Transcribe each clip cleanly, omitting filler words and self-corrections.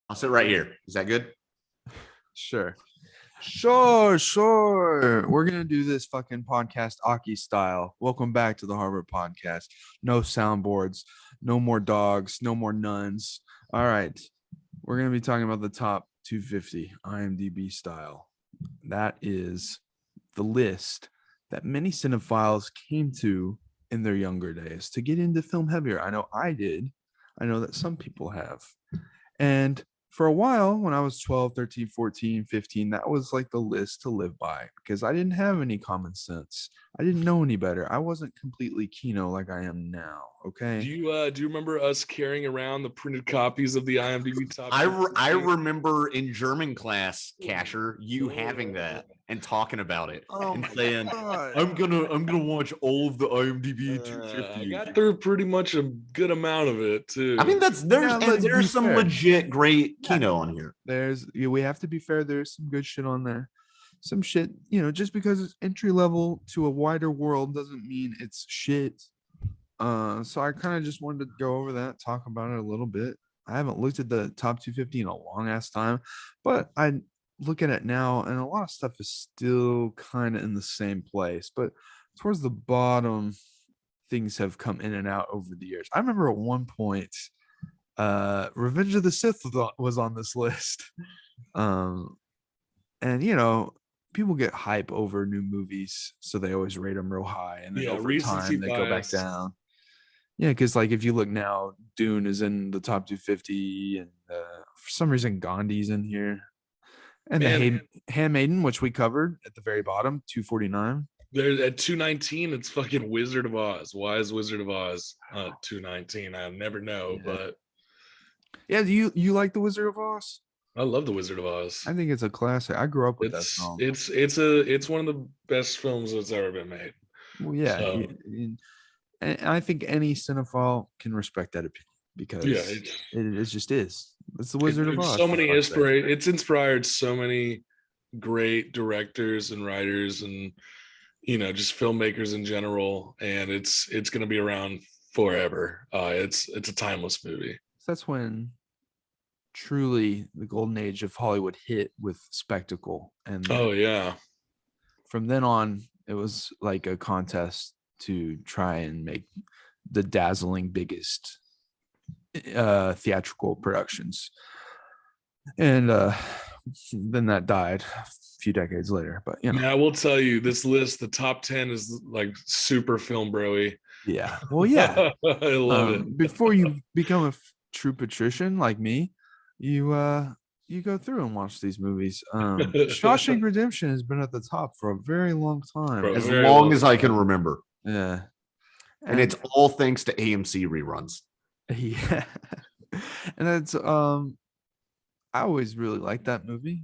I'll sit right here. Is that good? Sure. Sure. We're gonna do this fucking podcast Aki style. Welcome back to the Harvard Podcast. No soundboards, no more dogs, no more nuns. All right. We're gonna be talking about the top 250 IMDb style. That is the list that many cinephiles came to in their younger days to get into film heavier. I know I did. I know that some people have. And for a while, when I was 12, 13, 14, 15, that was like the list to live by because I didn't have any common sense. I didn't know any better. I wasn't completely Kino like I am now. Okay. Do you remember us carrying around the printed copies of the IMDb top? I remember in German class, Casher, you having that and talking about it and saying, "I'm gonna watch all of the IMDb 250." I got through pretty much a good amount of it too. I mean, there's some legit great Kino on here. We have to be fair. There's some good shit on there. Some shit, just because it's entry level to a wider world doesn't mean it's shit. So I kind of just wanted to go over that, talk about it a little bit. I haven't looked at the top 250 in a long ass time, but I look at it now and a lot of stuff is still kind of in the same place, but towards the bottom, things have come in and out over the years. I remember at one point, Revenge of the Sith was on this list. And people get hype over new movies, so they always rate them real high, and then over time they go back down. Yeah, because like if you look now, Dune is in the top 250, and for some reason Gandhi's in here, and the Handmaiden, which we covered at the very bottom, 249. There's at 219, it's fucking Wizard of Oz. Why is Wizard of Oz 219? I never know, but yeah, do you like the Wizard of Oz? I love the Wizard of Oz. I think it's a classic. I grew up with that film. It's one of the best films that's ever been made. Well, yeah, and I think any cinephile can respect that opinion because it just is. It's the Wizard of Oz. So many it's inspired so many great directors and writers and just filmmakers in general, and it's going to be around forever. It's a timeless movie. That's when truly the golden age of Hollywood hit with spectacle, and from then on it was like a contest to try and make the dazzling biggest theatrical productions, and then that died a few decades later. But I will tell you, this list, the top 10 is like super film bro-y. Yeah, well, yeah. I love it. Before you become a true patrician like me, you go through and watch these movies. Shawshank Redemption has been at the top for a very long time. As long as I can remember. Yeah. And it's all thanks to AMC reruns. Yeah. And it's I always really liked that movie.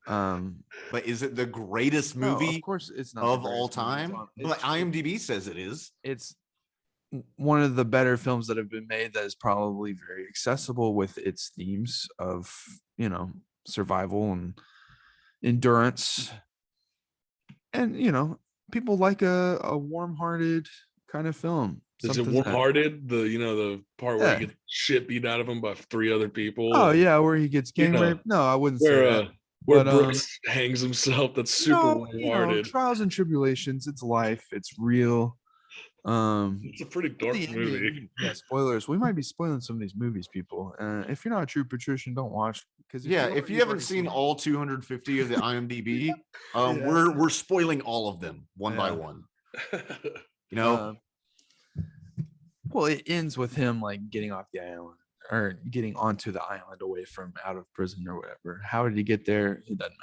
But is it the greatest movie? No, of course it's not of all time. But IMDb says it is. It's one of the better films that have been made that is probably very accessible with its themes of survival and endurance, and people like a warm-hearted kind of film. Is it warm-hearted? The part where he gets shit beat out of him by 3 other people. Oh yeah, where he gets gang raped. No, I wouldn't say that. Where Brooks hangs himself. That's super warm-hearted. Trials and tribulations. It's life. It's real. It's a pretty dark movie. Yeah, spoilers. We might be spoiling some of these movies, people. If you're not a true patrician, don't watch. Because if you haven't seen all 250 of the IMDb, we're spoiling all of them one by one. Well, it ends with him like getting off the island or getting onto the island away from out of prison or whatever. How did he get there? It doesn't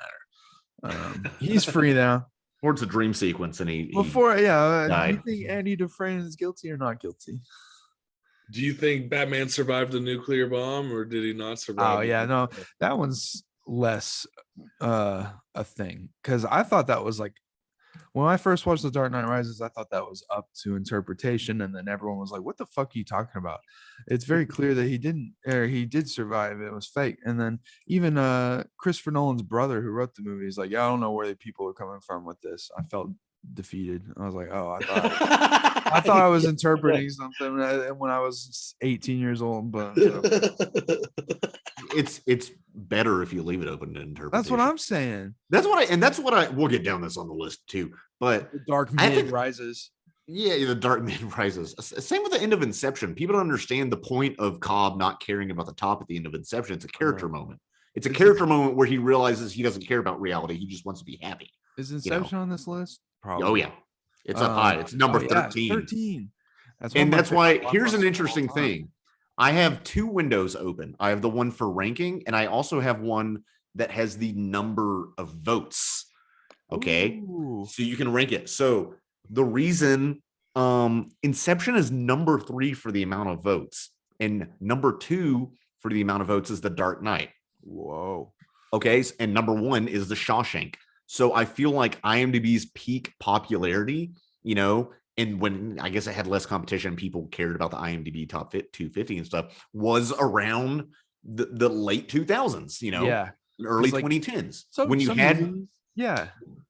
matter. He's free now. Or it's a dream sequence, and he do you think Andy Dufresne is guilty or not guilty? Do you think Batman survived the nuclear bomb, or did he not survive? Oh yeah, no, that one's less a thing, because I thought that was like when I first watched The Dark Knight Rises, I thought that was up to interpretation, and then everyone was like, "What the fuck are you talking about?" It's very clear that he did survive. It was fake. And then even Christopher Nolan's brother, who wrote the movie, is like, "Yeah, I don't know where the people are coming from with this." I felt defeated. I was like, "Oh, I thought I was interpreting something when I was 18 years old." But it's better if you leave it open to interpretation. That's what I'm saying. That's what I we'll get down this on the list too. But the dark mid rises. Yeah, the dark mid rises. Same with the end of Inception. People don't understand the point of Cobb not caring about the top at the end of Inception. It's a character moment. It's a character moment where he realizes he doesn't care about reality. He just wants to be happy. Is Inception on this list? Probably. Oh yeah, it's up high. It's number 13. 13. That's why. Here's an interesting thing. I have 2 windows open. I have the one for ranking, and I also have one that has the number of votes. Okay, so you can rank it. So the reason Inception is number 3 for the amount of votes, and number 2 for the amount of votes is The Dark Knight. Whoa. Okay, and number 1 is The Shawshank. So I feel like IMDb's peak popularity, and when I guess it had less competition, people cared about the IMDb top 250 and stuff, was around the late 2000s, early 2010s. When you had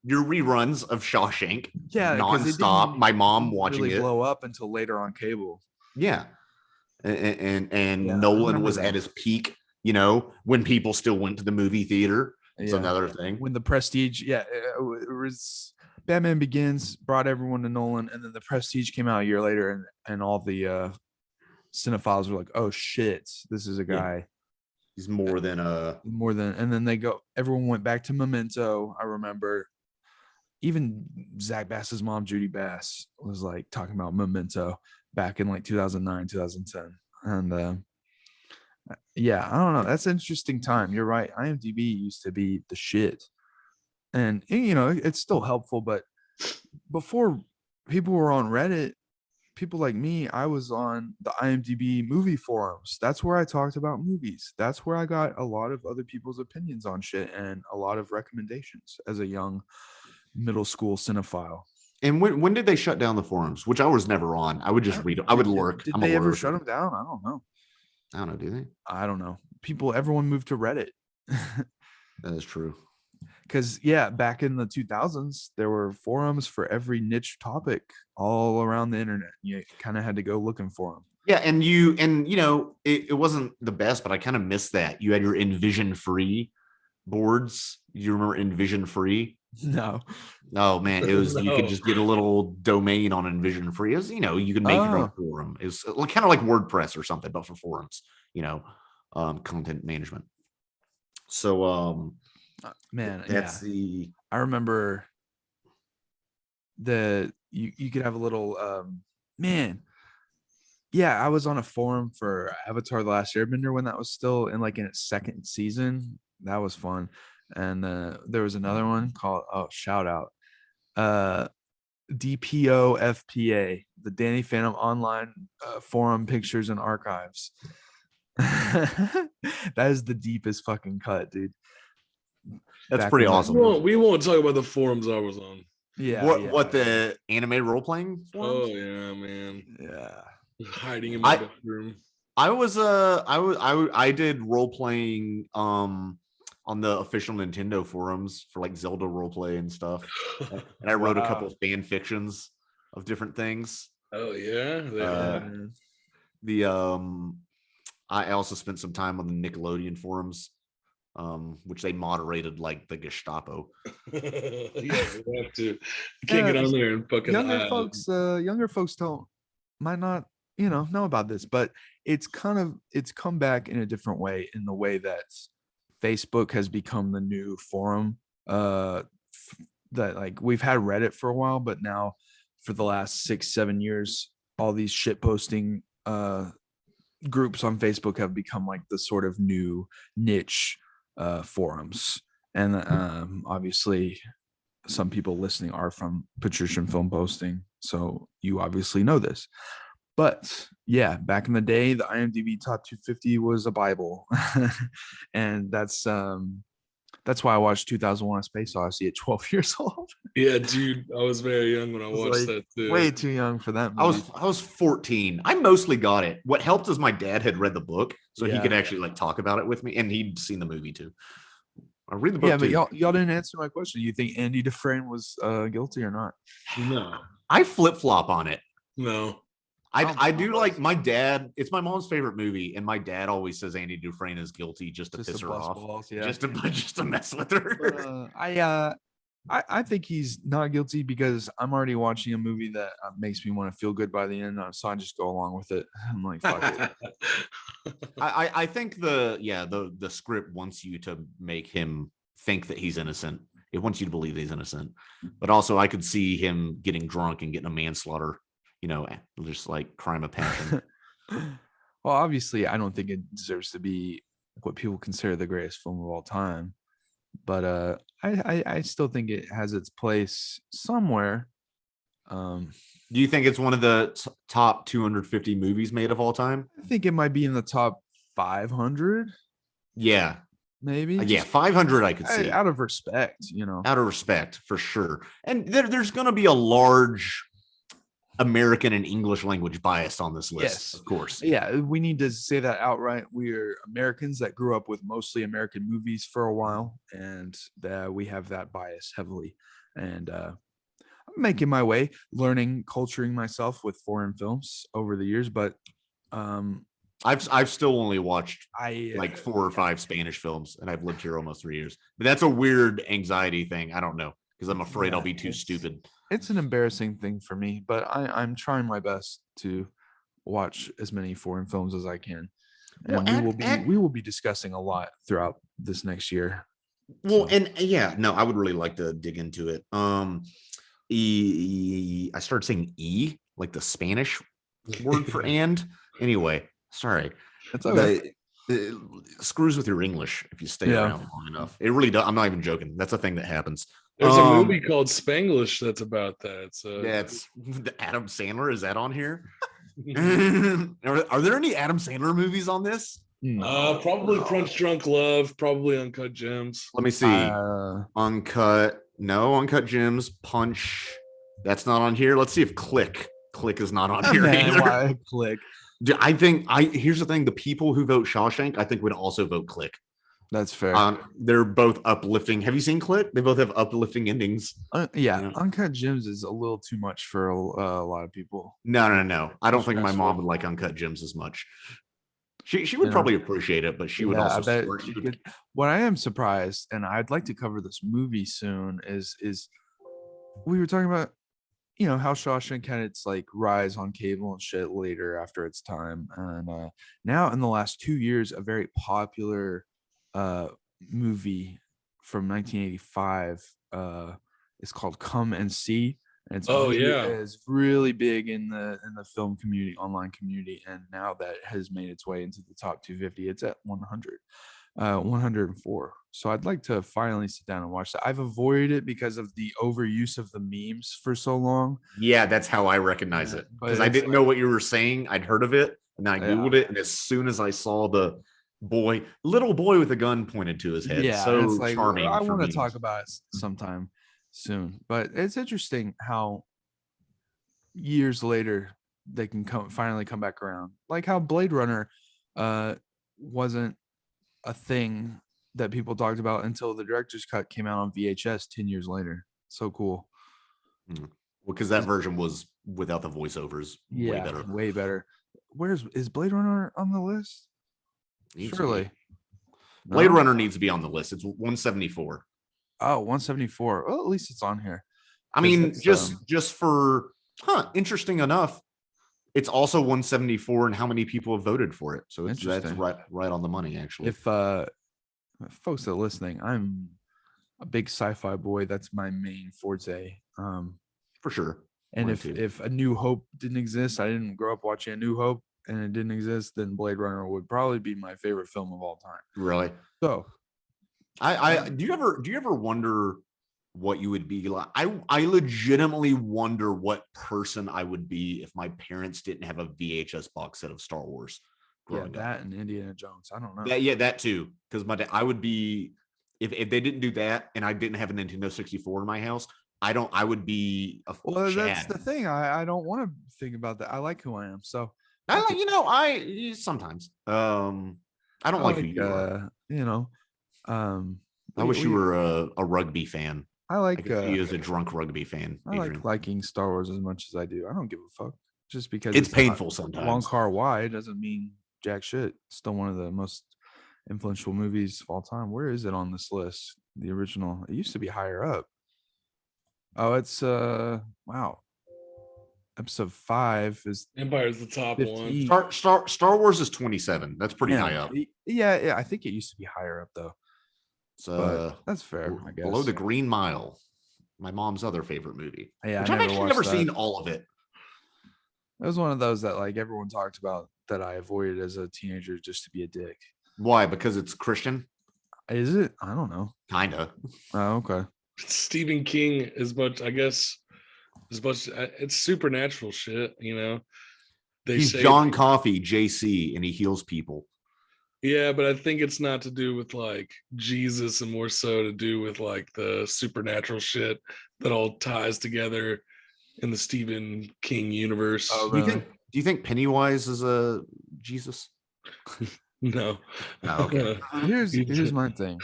your reruns of Shawshank nonstop, my mom watching really it blow up until later on cable. Yeah. And Nolan was at his peak, when people still went to the movie theater. It's another thing. When the Prestige, it was Batman Begins brought everyone to Nolan, and then the Prestige came out a year later, and all the cinephiles were like, "Oh shit, this is a guy. He's more than." And then everyone went back to Memento. I remember, even Zach Bass's mom, Judy Bass, was like talking about Memento back in like 2009, 2010, and I don't know. That's an interesting time. You're right. IMDb used to be the shit. And it's still helpful, but before people were on Reddit, people like me, I was on the IMDb movie forums. That's where I talked about movies. That's where I got a lot of other people's opinions on shit and a lot of recommendations as a young middle school cinephile. And when did they shut down the forums? Which I was never on. I would just read them. I would lurk. Did they ever shut them down? I don't know. I don't know. Do they? I don't know. Everyone moved to Reddit. That is true. Because back in the 2000s, there were forums for every niche topic all around the internet. You kind of had to go looking for them. Yeah, and it wasn't the best, but I kind of missed that. You had your Envision Free boards. You remember Envision Free? No. Oh man, it was. You could just get a little domain on Envision Free. It was, you can make your own forum. It's kind of like WordPress or something, but for forums. Content management. So man, that's I remember you could have a little man. Yeah, I was on a forum for Avatar: The Last Airbender when that was still in its second season. That was fun. And there was another one called shout out DPOFPA, the Danny Phantom Online Forum Pictures and Archives. That is the deepest fucking cut, dude. That's pretty awesome. We won't talk about the forums I was on. What the anime role playing forums? Oh yeah, man. Yeah. Hiding in my bedroom. I did role playing on the official Nintendo forums for Zelda roleplay and stuff. And I wrote a couple of fan fictions of different things. Oh yeah. I also spent some time on the Nickelodeon forums, which they moderated like the Gestapo. Yeah, we have to. You can't get on there and fucking younger folks might not know about this, but it's come back in a different way, in the way that Facebook has become the new forum. That we've had Reddit for a while, but now for the last 6-7 years, all these shit posting groups on Facebook have become the sort of new niche forums. And obviously some people listening are from Patrician Film Posting, so you obviously know this. But yeah, back in the day, the IMDb top 250 was a Bible. And that's why I watched 2001: A Space Odyssey at 12 years old. Yeah, dude, I was very young when I watched that too. Way too young for that movie. I was 14. I mostly got it. What helped is my dad had read the book, so he could actually talk about it with me, and he'd seen the movie too. I read the book. Yeah, but y'all didn't answer my question. You think Andy Dufresne was guilty or not? No. I flip flop on it. No. I do like my dad. It's my mom's favorite movie, and my dad always says Andy Dufresne is guilty just to piss her bust off, balls, yeah. just to mess with her. But, I think he's not guilty because I'm already watching a movie that makes me want to feel good by the end, so I just go along with it. I'm like, fuck it. I think the script wants you to make him think that he's innocent. It wants you to believe he's innocent, but also I could see him getting drunk and getting a manslaughter. Just like crime of passion. Well, obviously, I don't think it deserves to be what people consider the greatest film of all time, but I still think it has its place somewhere. Do you think it's one of the top 250 movies made of all time? I think it might be in the top 500. Yeah, maybe. Yeah, 500 I could see. Out of respect, Out of respect, for sure. And there's going to be a large American and English language bias on this list, of course. Yeah, we need to say that outright. We're Americans that grew up with mostly American movies for a while, and we have that bias heavily. And I'm making my way, culturing myself with foreign films over the years, but I've still only watched like 4 or 5 Spanish films, and I've lived here almost 3 years. But that's a weird anxiety thing. I don't know, because I'm afraid I'll be too stupid. It's an embarrassing thing for me, but I'm trying my best to watch as many foreign films as I can. And we will be discussing a lot throughout this next year. Well, and I would really like to dig into it. I started saying like the Spanish word for and. Anyway, sorry. That's okay. It screws with your English if you stay around long enough. It really does. I'm not even joking. That's a thing that happens. There's a movie called Spanglish that's about that. It's Adam Sandler. Is that on here? Are there any Adam Sandler movies on this? Probably Punch Drunk Love, probably Uncut Gems. Let me see. Uncut Gems, Punch. That's not on here. Let's see if Click is not on here either. Why Click? I think here's the thing: the people who vote Shawshank, I think, would also vote Click. That's fair. They're both uplifting. Have you seen Click? They both have uplifting endings. Uncut Gems is a little too much for a lot of people. No. I don't think my mom would like Uncut Gems as much. She would probably appreciate it, but she would also. What I am surprised, and I'd like to cover this movie soon, is we were talking about how Shawshank had its like rise on cable and shit later after its time, and now in the last 2 years, a very popular movie from 1985 is called Come and See. And it's really big in the film community, online community, and now that has made its way into the top 250. It's at 104. So I'd like to finally sit down and watch that. I've avoided it because of the overuse of the memes for so long. Yeah, that's how I recognize it, because I didn't know what you were saying. I'd heard of it, and I Googled it, and as soon as I saw the little boy with a gun pointed to his head, so like, charming. I want to talk about it sometime soon, but it's interesting how years later they can finally come back around, like how Blade Runner wasn't a thing that people talked about until the director's cut came out on VHS 10 years later. So cool. Well, because that version was without the voiceovers. Way better. Is Blade Runner on the list? Surely. Blade Runner needs to be on the list. It's 174. Oh, 174. Well, at least it's on here. I mean, just for interesting enough, it's also 174, and how many people have voted for it. So that's right on the money, actually. If folks that are listening, I'm a big sci-fi boy. That's my main forte. For sure. And if A New Hope didn't exist, I didn't grow up watching A New Hope, and it didn't exist, then Blade Runner would probably be my favorite film of all time. Really? So do you ever wonder what you would be like? I legitimately wonder what person I would be if my parents didn't have a VHS box set of Star Wars. That and Indiana Jones. I don't know. That too. Because I would be, if they didn't do that and I didn't have a Nintendo 64 in my house, I would be a Chad. That's the thing. I don't want to think about that. I like who I am. So I sometimes I don't like who you are. I wish you were a rugby fan. I like you as a drunk rugby fan. I like liking Star Wars as much as I do. I don't give a fuck. Just because It's not painful One sometimes. Car Wide doesn't mean jack shit. It's still one of the most influential movies of all time. Where is it on this list? The original. It used to be higher up. Oh, it's wow. Episode 5 is Empire's the top 15. one. Star Wars is 27. That's pretty high up. Yeah, I think it used to be higher up though. So That's fair, I guess. Below the Green Mile, my mom's other favorite movie. Yeah, which I've actually never seen all of it. It was one of those that like everyone talked about that I avoided as a teenager just to be a dick. Why? Because it's Christian? Is it? I don't know. Kinda. Oh, okay. Stephen King as much, I guess, as much. It's supernatural shit, you know. He's John Coffey, JC, and he heals people. Yeah, but I think it's not to do with like Jesus and more so to do with like the supernatural shit that all ties together in the Stephen King universe. Oh, Do you think Pennywise is a Jesus? No. Oh, okay. Here's my thing.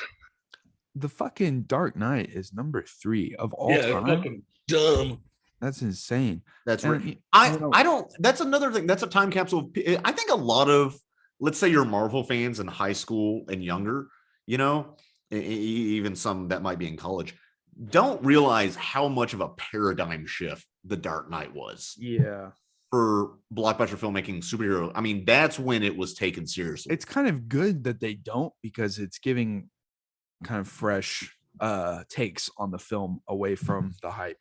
The fucking Dark Knight is number 3 of all time. Fucking dumb. That's insane. That's right. I don't. That's another thing. That's a time capsule. I think a lot of, let's say, you're Marvel fans in high school and younger, you know, even some that might be in college, don't realize how much of a paradigm shift The Dark Knight was. Yeah. For blockbuster filmmaking, superhero. I mean, that's when it was taken seriously. It's kind of good that they don't, because it's giving kind of fresh takes on the film away from the hype.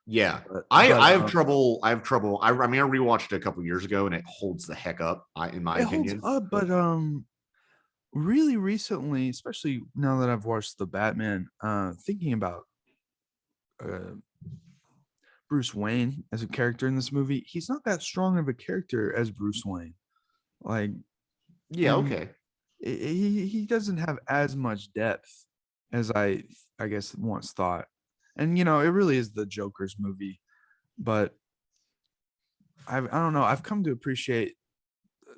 Yeah, I have trouble. I mean, I rewatched it a couple years ago, and it holds the heck up. In my opinion, holds up, but really recently, especially now that I've watched the Batman, thinking about Bruce Wayne as a character in this movie, he's not that strong of a character as Bruce Wayne. Like, yeah, okay, he doesn't have as much depth as I guess once thought. And you know, it really is the Joker's movie, but I don't know. I've come to appreciate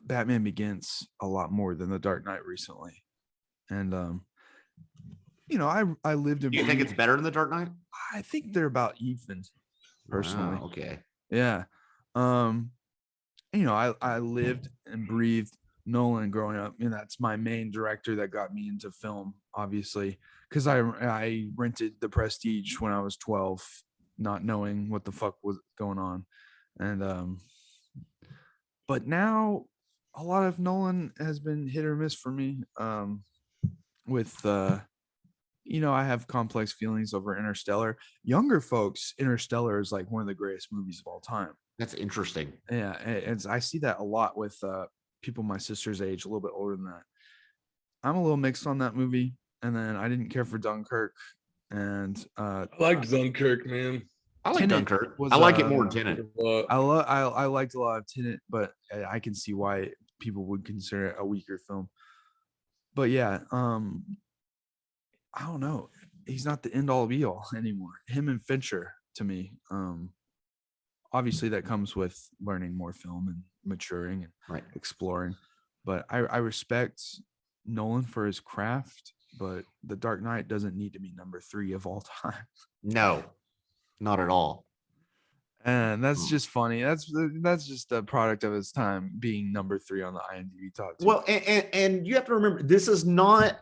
Batman Begins a lot more than The Dark Knight recently, and you know, I lived in. Do you think it's better than The Dark Knight? I think they're about even, personally. Wow, okay. Yeah. You know, I lived and breathed Nolan growing up, and that's my main director that got me into film, obviously, because I rented The Prestige when I was 12, not knowing what the fuck was going on. And but now a lot of Nolan has been hit or miss for me. With you know, I have complex feelings over Interstellar. Younger folks, Interstellar is like one of the greatest movies of all time. That's interesting. Yeah, and I see that a lot with people my sister's age, a little bit older than that. I'm a little mixed on that movie, and then I didn't care for Dunkirk, and I liked Dunkirk, man. I like Dunkirk. I like it more than Tenet. I liked a lot of Tenet, but I can see why people would consider it a weaker film. But yeah, I don't know. He's not the end all be all anymore. Him and Fincher, to me, obviously that comes with learning more film and maturing and exploring. But I respect Nolan for his craft, but The Dark Knight doesn't need to be number 3 of all time. No, not at all. And that's just funny. That's just a product of his time being number 3 on the IMDb top 2. Well, and you have to remember, this is not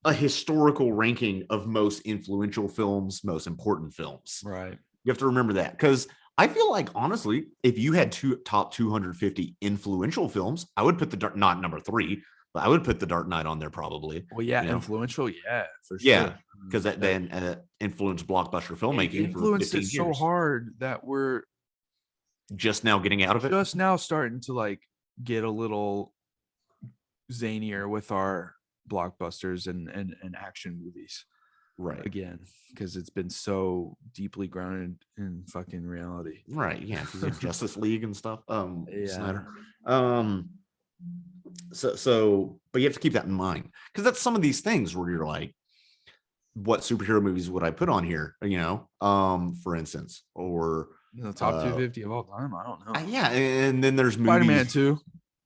a historical ranking of most influential films, most important films. Right. You have to remember that, because I feel like, honestly, if you had top 250 influential films, I would put not number 3, but I would put The Dark Knight on there probably. Well, yeah, you know? Influential, yeah, for sure. Yeah, because that then influenced blockbuster filmmaking. Influenced for 15 it so years. hard that we're just now getting out of it. Just now starting to like get a little zanier with our blockbusters and action movies. Right. Again, because it's been so deeply grounded in fucking reality. Right. Yeah. Justice League and stuff. Yeah. Snyder. So, but you have to keep that in mind, because that's some of these things where you're like, what superhero movies would I put on here? You know, for instance, or the top 250 of all time. I don't know. Yeah, and then there's movies. Spider-Man 2.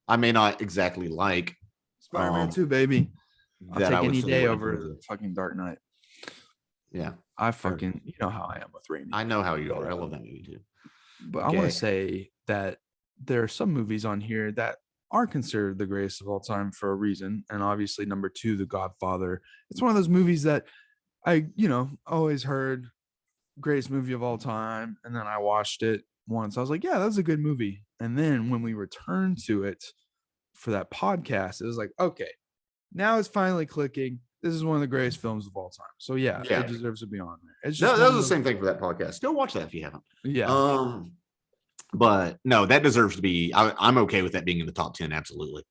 I may not exactly like. Spider-Man 2, baby. I'll take any day over the fucking Dark Knight. Yeah, I fucking, you know how I am with Raimi. I know how you are. I love that movie too. But I want to say that there are some movies on here that are considered the greatest of all time for a reason. And obviously, number 2, The Godfather. It's one of those movies that I, always heard greatest movie of all time. And then I watched it once. I was like, yeah, that's a good movie. And then when we returned to it for that podcast, it was like, okay, now it's finally clicking. This is one of the greatest films of all time. So yeah, it deserves to be on there. It's just that was the same thing for that podcast. Go watch that if you haven't. Yeah. But no, that deserves to be. I'm okay with that being in the top 10. Absolutely.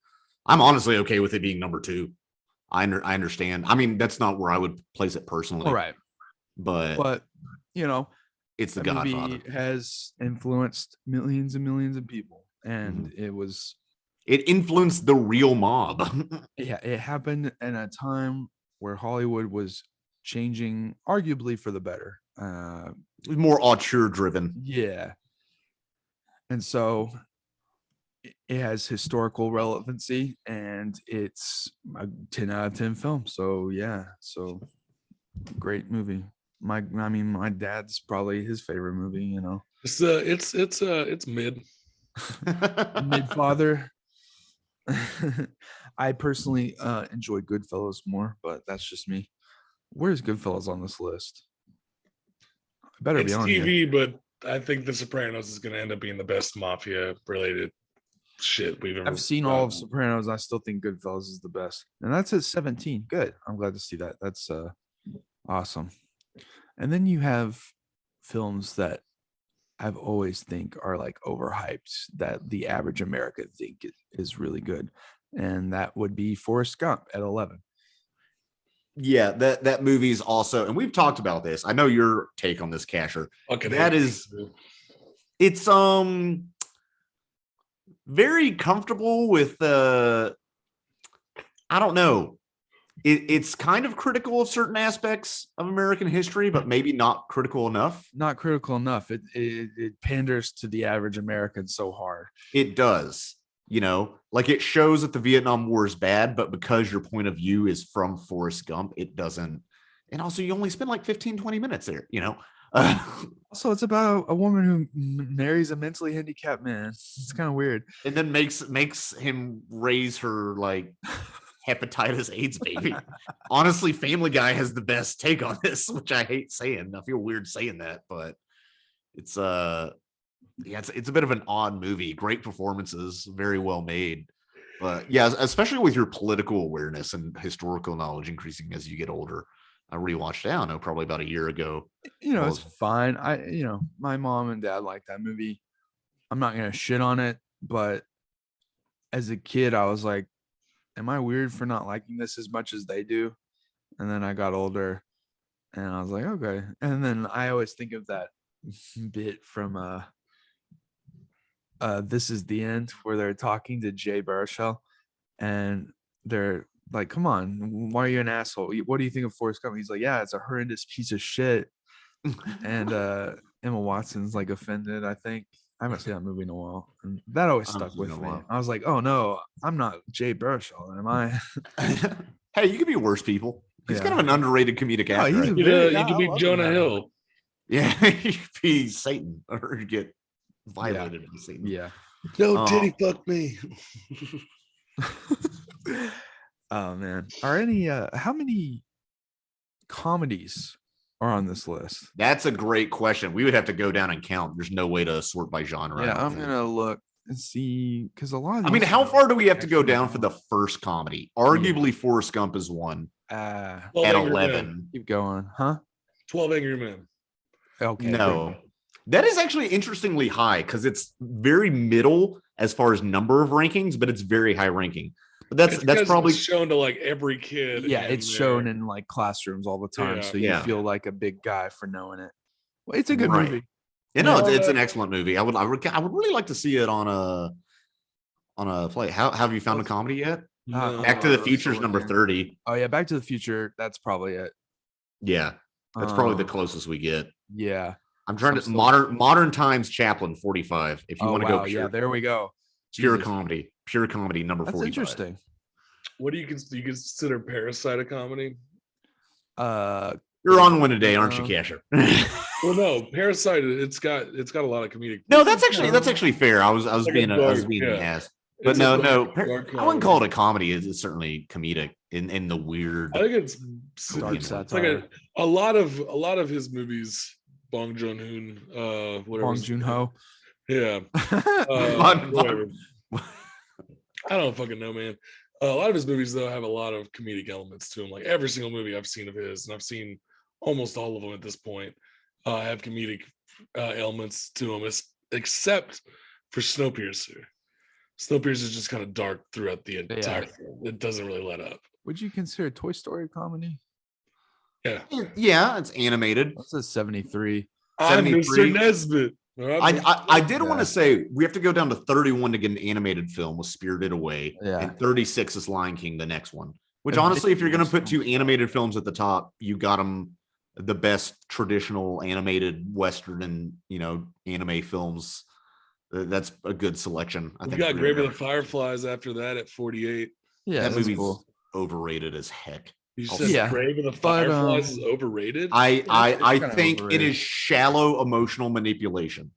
I'm honestly okay with it being number 2. I understand. I mean, that's not where I would place it personally. All right. But it's The Godfather. Movie has influenced millions and millions of people, and it influenced the real mob. Yeah, it happened in a time where Hollywood was changing, arguably for the better. More auteur driven. Yeah. And so it has historical relevancy, and it's a 10 out of 10 film. So yeah, great movie. My dad's probably his favorite movie. It's mid. Mid-father. I personally enjoy Goodfellas more, but that's just me. Where's Goodfellas on this list? It better be on TV, here. but I think The Sopranos is going to end up being the best mafia-related shit we've ever. I've seen all of Sopranos. I still think Goodfellas is the best, and that's at 17. Good. I'm glad to see that. That's awesome. And then you have films that I've always think are like overhyped that the average American think is really good, and that would be Forrest Gump at 11. Yeah, that movie is also, and we've talked about this. I know your take on this, Casher. Okay, it's very comfortable with I don't know. It's kind of critical of certain aspects of American history, but maybe not critical enough. Not critical enough. It panders to the average American so hard. It does. Like it shows that the Vietnam War is bad, but because your point of view is from Forrest Gump, it doesn't. And also, you only spend like 15, 20 minutes there, Also, it's about a woman who marries a mentally handicapped man. It's kind of weird. And then makes him raise her like hepatitis AIDS baby. Honestly, Family Guy has the best take on this, which I hate saying. I feel weird saying that, but it's it's a bit of an odd movie. Great performances, very well made. But yeah, especially with your political awareness and historical knowledge increasing as you get older. I rewatched it, I don't know, probably about a year ago. It's fine. My mom and dad like that movie. I'm not gonna shit on it, but as a kid, I was like, am I weird for not liking this as much as they do? And then I got older and I was like, okay. And then I always think of that bit from This Is the End, where they're talking to Jay Baruchel and they're like, come on, why are you an asshole? What do you think of Forrest Gump? He's like, yeah, it's a horrendous piece of shit. And Emma Watson's like offended, I think. I haven't seen that movie in a while. And that always stuck with me. I was like, oh no, I'm not Jay Baruchel, am I? Hey, you could be worse people. He's kind of an underrated comedic actor. You could be Jonah Hill. Yeah, you could be Satan or get violated by Satan. Yeah. No, titty fuck me. Oh man. How many comedies are on this list? That's a great question. We would have to go down and count. There's no way to sort by genre. Yeah, I'm gonna look and see, because a lot of I mean, how far do we have to go down for the first comedy? Arguably, Forrest Gump is one at 11. Keep going, huh? 12 Angry Men. Okay. No, that is actually interestingly high because it's very middle as far as number of rankings, but it's very high ranking. But that's probably shown to like every kid. Yeah, it's shown in like classrooms all the time, so you feel like a big guy for knowing it. Well, it's a good movie. It's an excellent movie. I would really like to see it on a play. How have you found a comedy yet? Back to the Future is number 30. Oh yeah, Back to the Future. That's probably it. Yeah, that's probably the closest we get. Yeah, I'm trying to modern times Chaplin 45. If you want to go, yeah, there we go. Pure comedy number 45. That's interesting. What do you consider Parasite a comedy? You're on one today, aren't you, Casher? Well, no, Parasite. It's got a lot of comedic. No, that's actually fair. I was like being a I was dark- being yeah. an ass. But It's a dark I wouldn't call it comedy. a comedy. It's certainly comedic in the weird. I think it's Dark it's satire. like a lot of his movies. Bong Joon-hoon, whatever. Bong his name Joon-ho. is. Yeah. Whatever. I don't fucking know, man. A lot of his movies though have a lot of comedic elements to them. Like every single movie I've seen of his, and I've seen almost all of them at this point, have comedic elements to them, except for Snowpiercer. Snowpiercer is just kind of dark throughout the entire film. It doesn't really let up. Would you consider Toy Story a comedy? Yeah. Yeah, it's animated. That's a 73. I'm 73. Mr. Nesbitt. I did want to say we have to go down to 31 to get an animated film with Spirited Away, and 36 is Lion King, the next one. Which honestly, if you're going to put two animated films at the top, you got them the best traditional animated Western and anime films. That's a good selection. I We think got Grave of the Fireflies after that at 48. Yeah, that movie's cool. overrated as heck. You said Grave of the Fireflies is overrated? I think it is shallow emotional manipulation.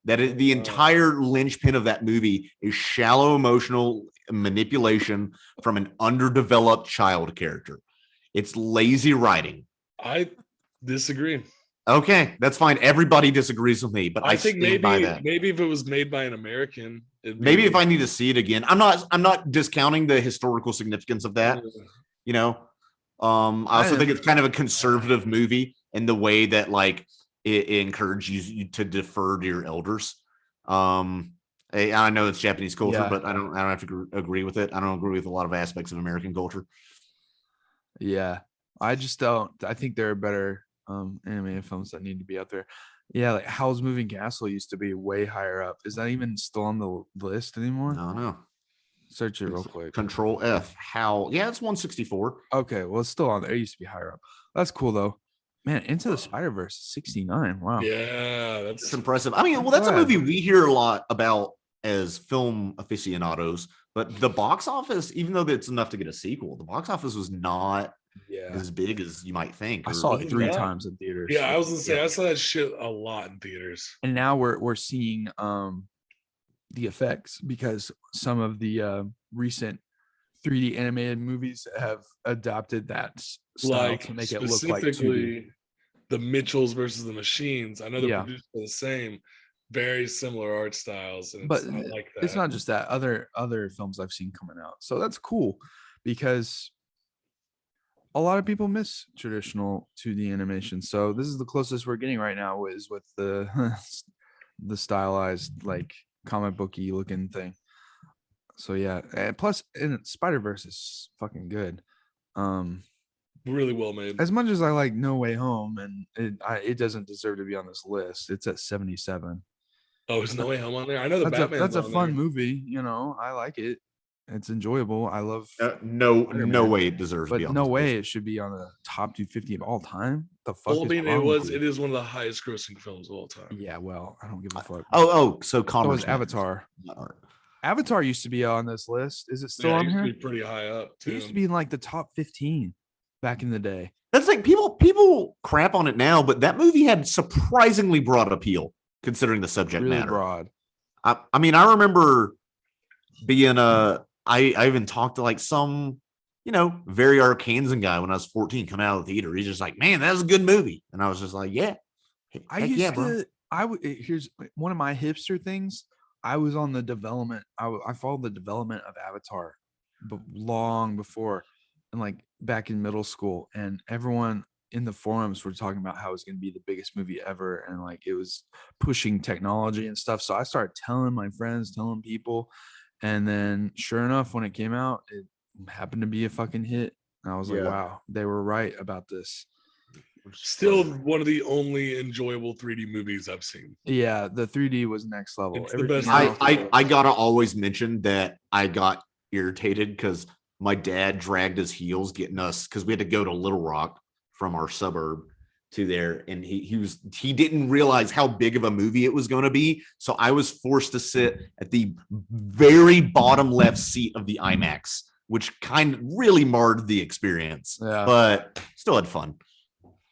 That the entire linchpin of that movie is shallow emotional manipulation from an underdeveloped child character. It's lazy writing. I disagree. Okay, that's fine. Everybody disagrees with me, but I think maybe if it was made by an American, maybe if I need to see it again. I'm not discounting the historical significance of that. I also think it's kind of a conservative movie in the way that it encourages you to defer to your elders. I know it's Japanese culture, but I don't have to agree with it. I don't agree with a lot of aspects of American culture. Yeah, I just don't. I think there are better animated films that need to be out there. Yeah, like Howl's Moving Castle used to be way higher up. Is that even still on the list anymore? I don't know. Search it real quick. Control F. Howl. Yeah, it's 164. Okay, well, it's still on there. It used to be higher up. That's cool though. Man, Into the Spider-Verse, 69. Wow. Yeah, that's impressive. I mean, well, that's a movie we hear a lot about as film aficionados, but the box office, even though it's enough to get a sequel, the box office was not as big as you might think. I saw it 3 times in theaters. Yeah, I was gonna say I saw that shit a lot in theaters. And now we're seeing the effects because some of the recent 3D animated movies have adopted that style to make it look like 2D. The Mitchells versus the Machines. I know they're produced by the same, very similar art styles, and but it's not like that. It's not just that. Other films I've seen coming out, so that's cool because a lot of people miss traditional 2D animation. So this is the closest we're getting right now is with the the stylized comic booky looking thing. So yeah, and plus Spider-Verse is fucking good. Really well made. As much as I like No Way Home, and it doesn't deserve to be on this list. It's at 77. Oh, is No Way Home on there? I know the Batman. That's a fun movie. I like it. It's enjoyable. I love. No way it deserves to be on. No way it should be on the top 250 of all time. The fuck. Well, I mean, it is one of the highest grossing films of all time. Yeah, well, I don't give a fuck. So Connor was Avatar. Avatar used to be on this list. Is it still on here? Used to be pretty high up too. It used to be in the top 15 back in the day. That's people crap on it now, but that movie had surprisingly broad appeal considering the subject matter. Broad. I mean, I remember being I even talked to some very Arkansan guy when I was 14 coming out of the theater. He's just like, man, that was a good movie, and I was just like, yeah. Here's one of my hipster things. I was on the development. I followed the development of Avatar, but long before, and back in middle school, and everyone in the forums were talking about how it was going to be the biggest movie ever, and it was pushing technology and stuff. So I started telling my friends, telling people, and then sure enough, when it came out, it happened to be a fucking hit. And I was like, wow, they were right about this. Still one of the only enjoyable 3D movies I've seen. Yeah, the 3D was next level. It's the best. I gotta always mention that I got irritated because my dad dragged his heels getting us, because we had to go to Little Rock from our suburb to there, and he didn't realize how big of a movie it was going to be. So I was forced to sit at the very bottom left seat of the IMAX, which kind of really marred the experience. Yeah. But still had fun.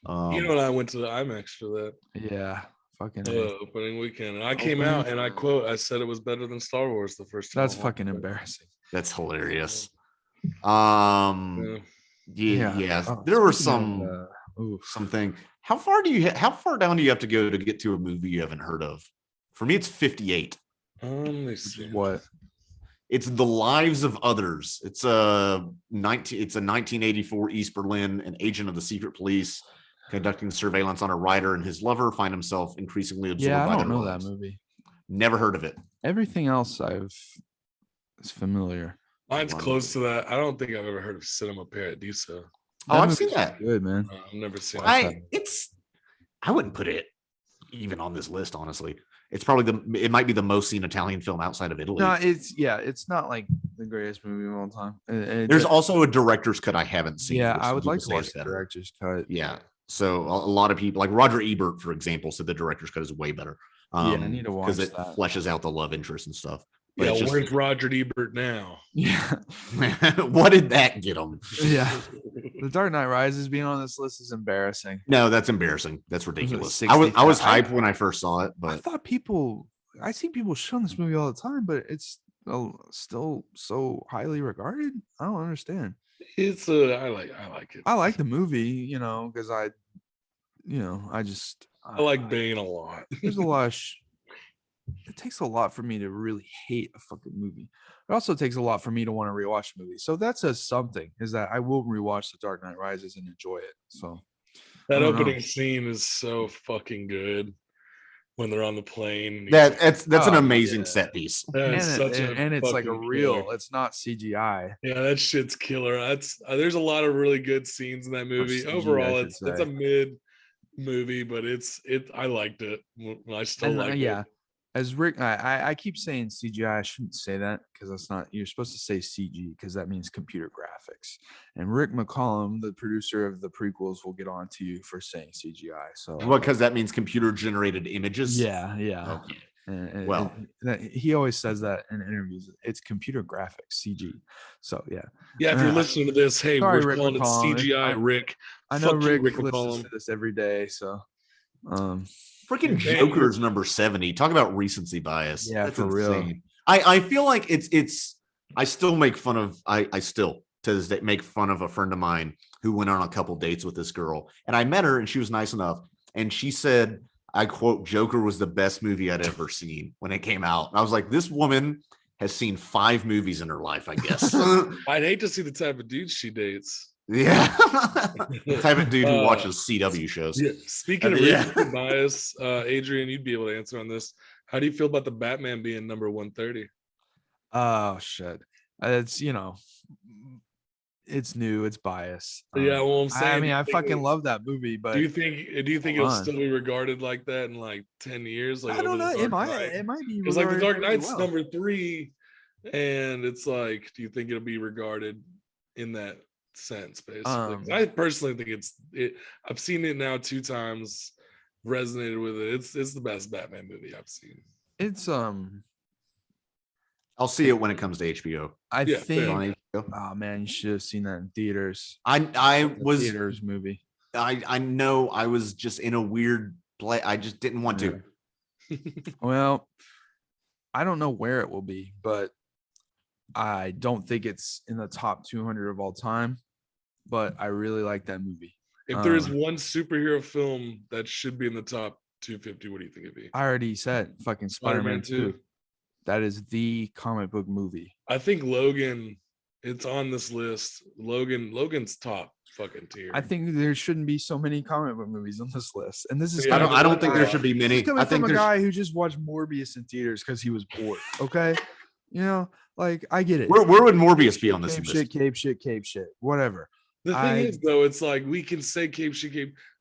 Kino and I went to the IMAX for that Yeah, fucking. opening weekend, and I came out and I said it was better than Star Wars the first time. That's fucking embarrassing. That's hilarious. Yeah. Yeah. Oh, There were speaking of, something. How far down do you have to go to get to a movie you haven't heard of? For me, it's 58. Let me see. what? It's The Lives of Others. It's a 1984 East Berlin. An agent of the secret police conducting surveillance on a writer and his lover find himself increasingly absorbed Yeah, by I their don't know lives. that movie. Never heard of it. Everything else is familiar. Mine's close to that. I don't think I've ever heard of Cinema Paradiso. Oh, I've seen that. Good, man. I've never seen I wouldn't put it even on this list, honestly. It's probably it might be the most seen Italian film outside of Italy. No, it's not like the greatest movie of all time. There's also a director's cut I haven't seen. Yeah, which I would some like people to say watch is the better. director's cut. Yeah. So a lot of people, like Roger Ebert, for example, said the director's cut is way better. I need to watch because it that. fleshes out the love interest and stuff. But Yeah, where's Roger Ebert now? Yeah, what did that get him? yeah. The Dark Knight Rises being on this list is embarrassing. No, that's embarrassing. That's ridiculous. 60? I was hyped when I first saw it, I but thought I see people showing this movie all the time, but it's still so highly regarded. I don't understand. It's I like it. I like the movie, because I like Bane a lot. There's a lot of it takes a lot for me to really hate a fucking movie. It also takes a lot for me to want to rewatch the movie. So that says something, is that I will rewatch The Dark Knight Rises and enjoy it. So that opening scene is so fucking good when they're on the plane. that's an amazing set piece. And it's like a real, killer. It's not CGI. Yeah, that shit's killer. There's a lot of really good scenes in that movie. Overall, it's a mid movie, but I liked it. I still like it. Yeah. As Rick, I keep saying CGI. I shouldn't say that because that's not. You're supposed to say CG because that means computer graphics. And Rick McCollum, the producer of the prequels, will get on to you for saying CGI. So, because that means computer generated images. Yeah. Okay. And he always says that in interviews. It's computer graphics, CG. So yeah. Yeah, if you're listening to this, hey, sorry, we're Rick calling McCollum. it CGI, Rick. I know Rick listens McCollum. to this every day. So. Freaking Joker's number 70. Talk about recency bias. Yeah, that's for insane. real. I feel like it's I still make fun of I still to this day make fun of a friend of mine who went on a couple dates with this girl, and I met her and she was nice enough, and she said, I quote, Joker was the best movie I'd ever seen when it came out. And I was like, this woman has seen 5 movies in her life, I guess. I'd hate to see the type of dudes she dates. Yeah. The type of dude who watches CW shows. Yeah. Speaking of recency bias, Adrian, you'd be able to answer on this. How do you feel about the Batman being number 130? Oh shit. It's it's new, it's biased. Yeah, well, I'm saying, I mean, I fucking love that movie, but do you think it'll still be regarded like that in like 10 years? Like, I don't know. It might be because like the Dark Knight's number 3, and it's like, do you think it'll be regarded in that sense? Basically, I personally think I've seen it now 2 times, resonated with it. It's the best Batman movie I've seen. It's I'll see it when it comes to HBO. I think. Oh man, you should have seen that in theaters. I was theaters movie. I know I was just in a weird play. I just didn't want to. Well, I don't know where it will be, but I don't think it's in the top 200 of all time. But I really like that movie. If there is one superhero film that should be in the top 250, what do you think it'd be? I already said fucking Spider-Man 2. That is the comic book movie. I think Logan, it's on this list. Logan's top fucking tier. I think there shouldn't be so many comic book movies on this list. And this is I don't think there should be many. I think from a guy who just watched Morbius in theaters because he was bored. Okay. Like I get it. Where would Morbius be on this list? Cape shit, whatever. The thing is, though, it's like we can say Cape.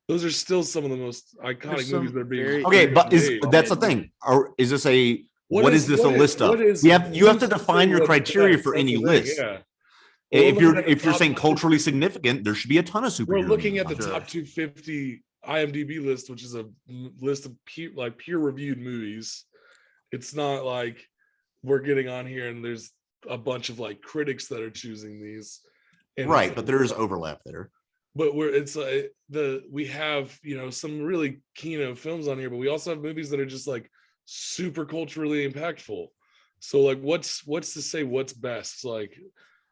Those are still some of the most iconic movies that are being okay, but that's the thing. Or is this a what is this a list of? You have to define your criteria for any list. Yeah. If you're saying culturally significant, there should be a ton of superheroes. We're looking at the top 250 IMDb list, which is a list of peer-reviewed movies. It's not like we're getting on here and there's a bunch of like critics that are choosing these. Right, but there is overlap there. but it's like we have, you know, some really Kino films on here, but we also have movies that are just like super culturally impactful. So like what's to say what's best? Like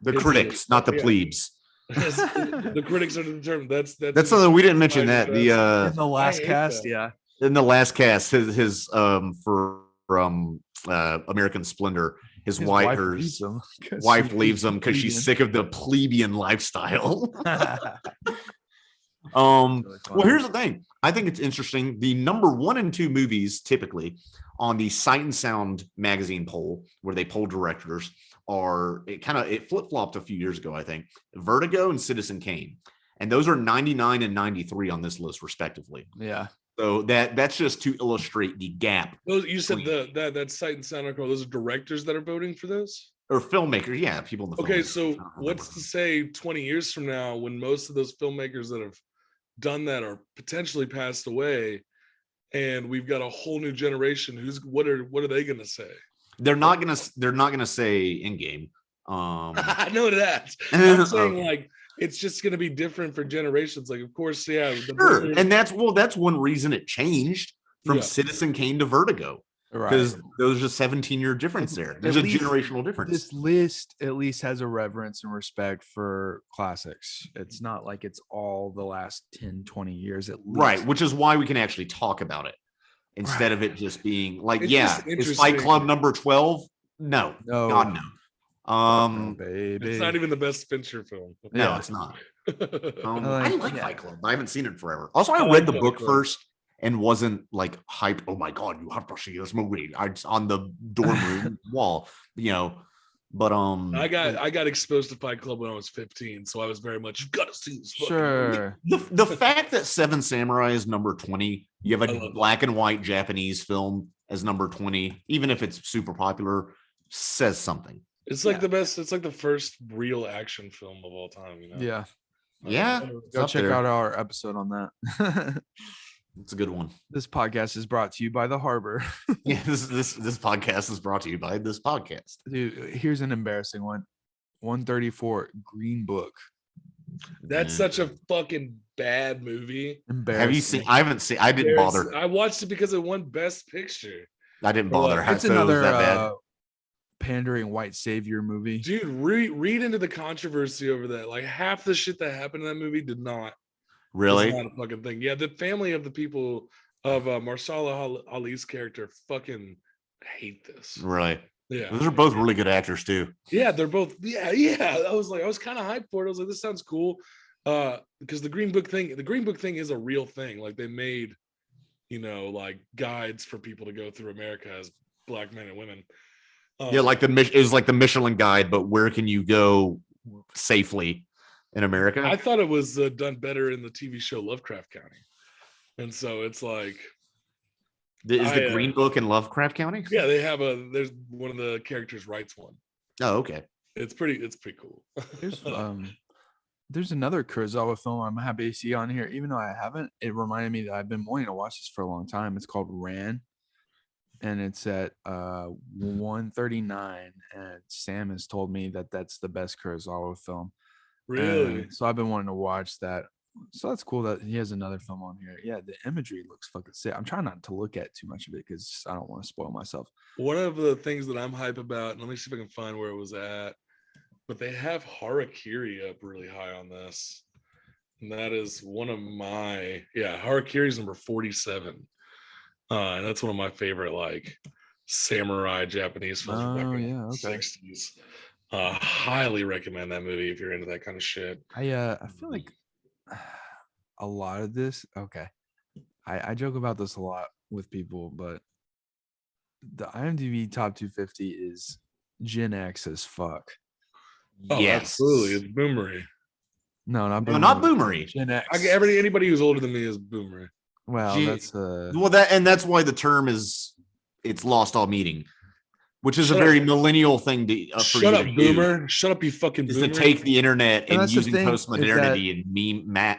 The critics, not the plebes. The critics are determined. That's something we didn't mention that in the last cast, that. In the last cast, his American Splendor, his wife leaves him because she's sick of the plebeian lifestyle. Well, here's the thing. I think it's interesting. The number 1 and 2 movies typically on the Sight and Sound magazine poll, where they poll directors, are it flip-flopped a few years ago, I think. Vertigo and Citizen Kane. And those are 99 and 93 on this list, respectively. Yeah. So that's just to illustrate the gap. Those, you said that Sight and Sound article, those are directors that are voting for this? Or filmmakers, yeah, people in the Okay, so what's to say 20 years from now, when most of those filmmakers that have done that are potentially passed away, and we've got a whole new generation, what are they gonna say? They're not gonna say in-game. I know that. I'm saying like it's just gonna be different for generations. Like, of course, yeah. Sure. And that's one reason it changed from Citizen Kane to Vertigo. Because there's a 17-year difference there. There's a generational difference. This list at least has a reverence and respect for classics. It's not like it's all the last 10, 20 years at least. Right, which is why we can actually talk about it instead of it just being like, is Fight Club number 12? No. God, no. Baby. It's not even the best Fincher film. No, it's not. I like Fight Club. I haven't seen it forever. Also, I read the book first and wasn't like hyped. Oh my God, you have to see this movie. It's on the dorm room wall, you know. But I got exposed to Fight Club when I was 15, so I was very much, you gotta see this. Sure. The fact that Seven Samurai is number 20, you have a black and white Japanese film as number 20, even if it's super popular, says something. It's like the best. It's like the first real action film of all time. You know? Yeah. Yeah. Go check out our episode on that. It's a good one. This podcast is brought to you by The Harbor. Yeah, this podcast is brought to you by this podcast. Dude, here's an embarrassing one. 134 Green Book. That's such a fucking bad movie. Have you seen? I haven't seen. I didn't bother. I watched it because it won Best Picture. I didn't bother. It's another pandering white savior movie. Dude, read into the controversy over that. Like half the shit that happened in that movie did not. Really? Not a fucking thing. Yeah, the family of the people of Marsala Ali's character fucking hate this. Right. Yeah. Those are both really good actors too. Yeah, they're both. Yeah. I was kind of hyped for it. I was like, this sounds cool. Because the Green Book thing is a real thing. Like they made, like guides for people to go through America as black men and women. Yeah, like the Michelin guide, but where can you go safely in America? I thought it was done better in the TV show Lovecraft Country, and so it's like, is the Green Book in Lovecraft County? Yeah, they have there's one of the characters writes one. Oh, okay. It's pretty cool. There's another Kurosawa film I'm happy to see on here, even though I haven't. It reminded me that I've been wanting to watch this for a long time. It's called Ran. And it's at 139, and Sam has told me that that's the best Kurosawa film. Really? So I've been wanting to watch that. So that's cool that he has another film on here. Yeah, the imagery looks fucking sick. I'm trying not to look at too much of it because I don't want to spoil myself. One of the things that I'm hype about, and let me see if I can find where it was at, but they have Harakiri up really high on this. And that is one of my, Harakiri's number 47. And that's one of my favorite, like, samurai Japanese films back in the 60s. Highly recommend that movie if you're into that kind of shit. I feel like a lot of this, I joke about this a lot with people, but the IMDb top 250 is Gen X as fuck. Oh, yes. Absolutely. It's boomery. No, not boomery. No, not boomery. Gen X. Anybody who's older than me is boomery. Well, that's why the term is it's lost all meaning, which is a very millennial thing to shut up, boomer. Shut up, you fucking boomer. Is to take the internet and using postmodernity and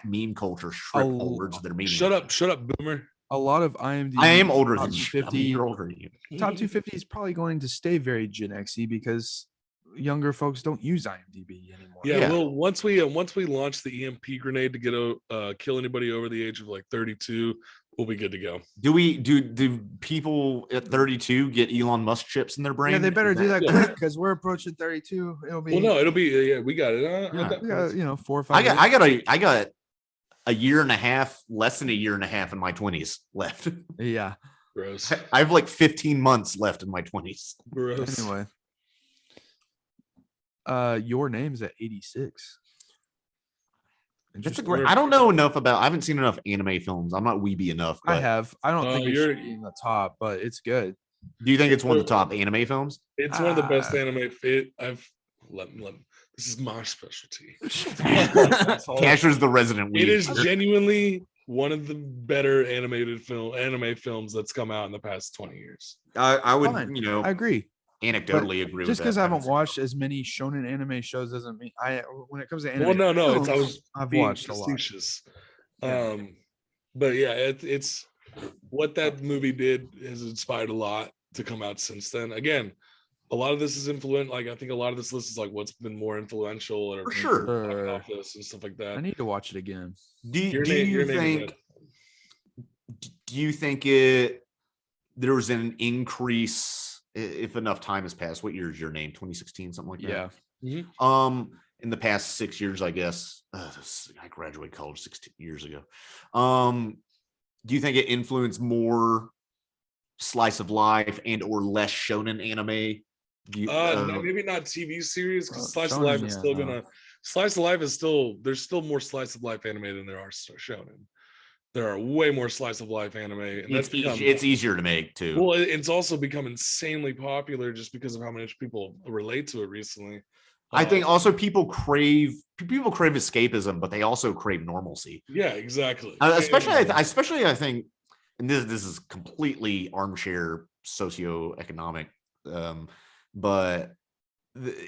meme culture, strip all words that are meaningless. Shut up, boomer. A lot of IMDb. I am older than you. 50. You're older than you. Top 250 is probably going to stay very Gen X-y because younger folks don't use IMDb anymore. Yeah, Yeah. well, once we launch the EMP grenade to get kill anybody over the age of like 32, we'll be good to go. Do people at 32 get Elon Musk chips in their brain? Yeah, they better do that Yeah. quick because we're approaching 32. It'll be Well, no, it'll be we got it. yeah, At that we got, point. you know, 4 or 5 I got a year and a half, less than a year and a half in my 20s left. Yeah. Gross. I have like 15 months left in my 20s. Gross. Anyway. Your Name's at 86. That's a great. I don't know enough about. I haven't seen enough anime films. I'm not weeby enough. I But have. I don't think it you're- should be in the top, but it's good. do you think it's one of the top anime films? It's one of the best anime. This is my specialty. Casher's the resident. It weeb. is genuinely one of the better anime films that's come out in the past 20 years. I would, Fine. you know, I agree. anecdotally agree with Just that. because I haven't watched as many shonen anime shows doesn't mean when it comes to anime. Well, no, it's I films, was I've being watched a lot. facetious. Yeah. But yeah, it's what that movie did has inspired a lot to come out since then. Again, a lot of this is influential. Like I think a lot of this list is like what's been more influential or For sure. box office and stuff like that. I need to watch it again. Do Your you name is think? Do you think there was an increase if enough time has passed? What year is Your Name? 2016, something like that. Yeah. In the past 6 years, I guess. I graduated college 16 years ago. Do you think it influenced more slice of life and or less shonen anime? No, maybe not TV series because Slice of shonen, Life is yeah, still no. gonna. Slice of Life is still. There's still more Slice of Life anime than there are shonen. There are way more Slice of Life anime, and it's easier to make too. Well, it's also become insanely popular just because of how much people relate to it recently. I think also people crave escapism, but they also crave normalcy. Yeah, exactly. Especially I think, and this is completely armchair socioeconomic, but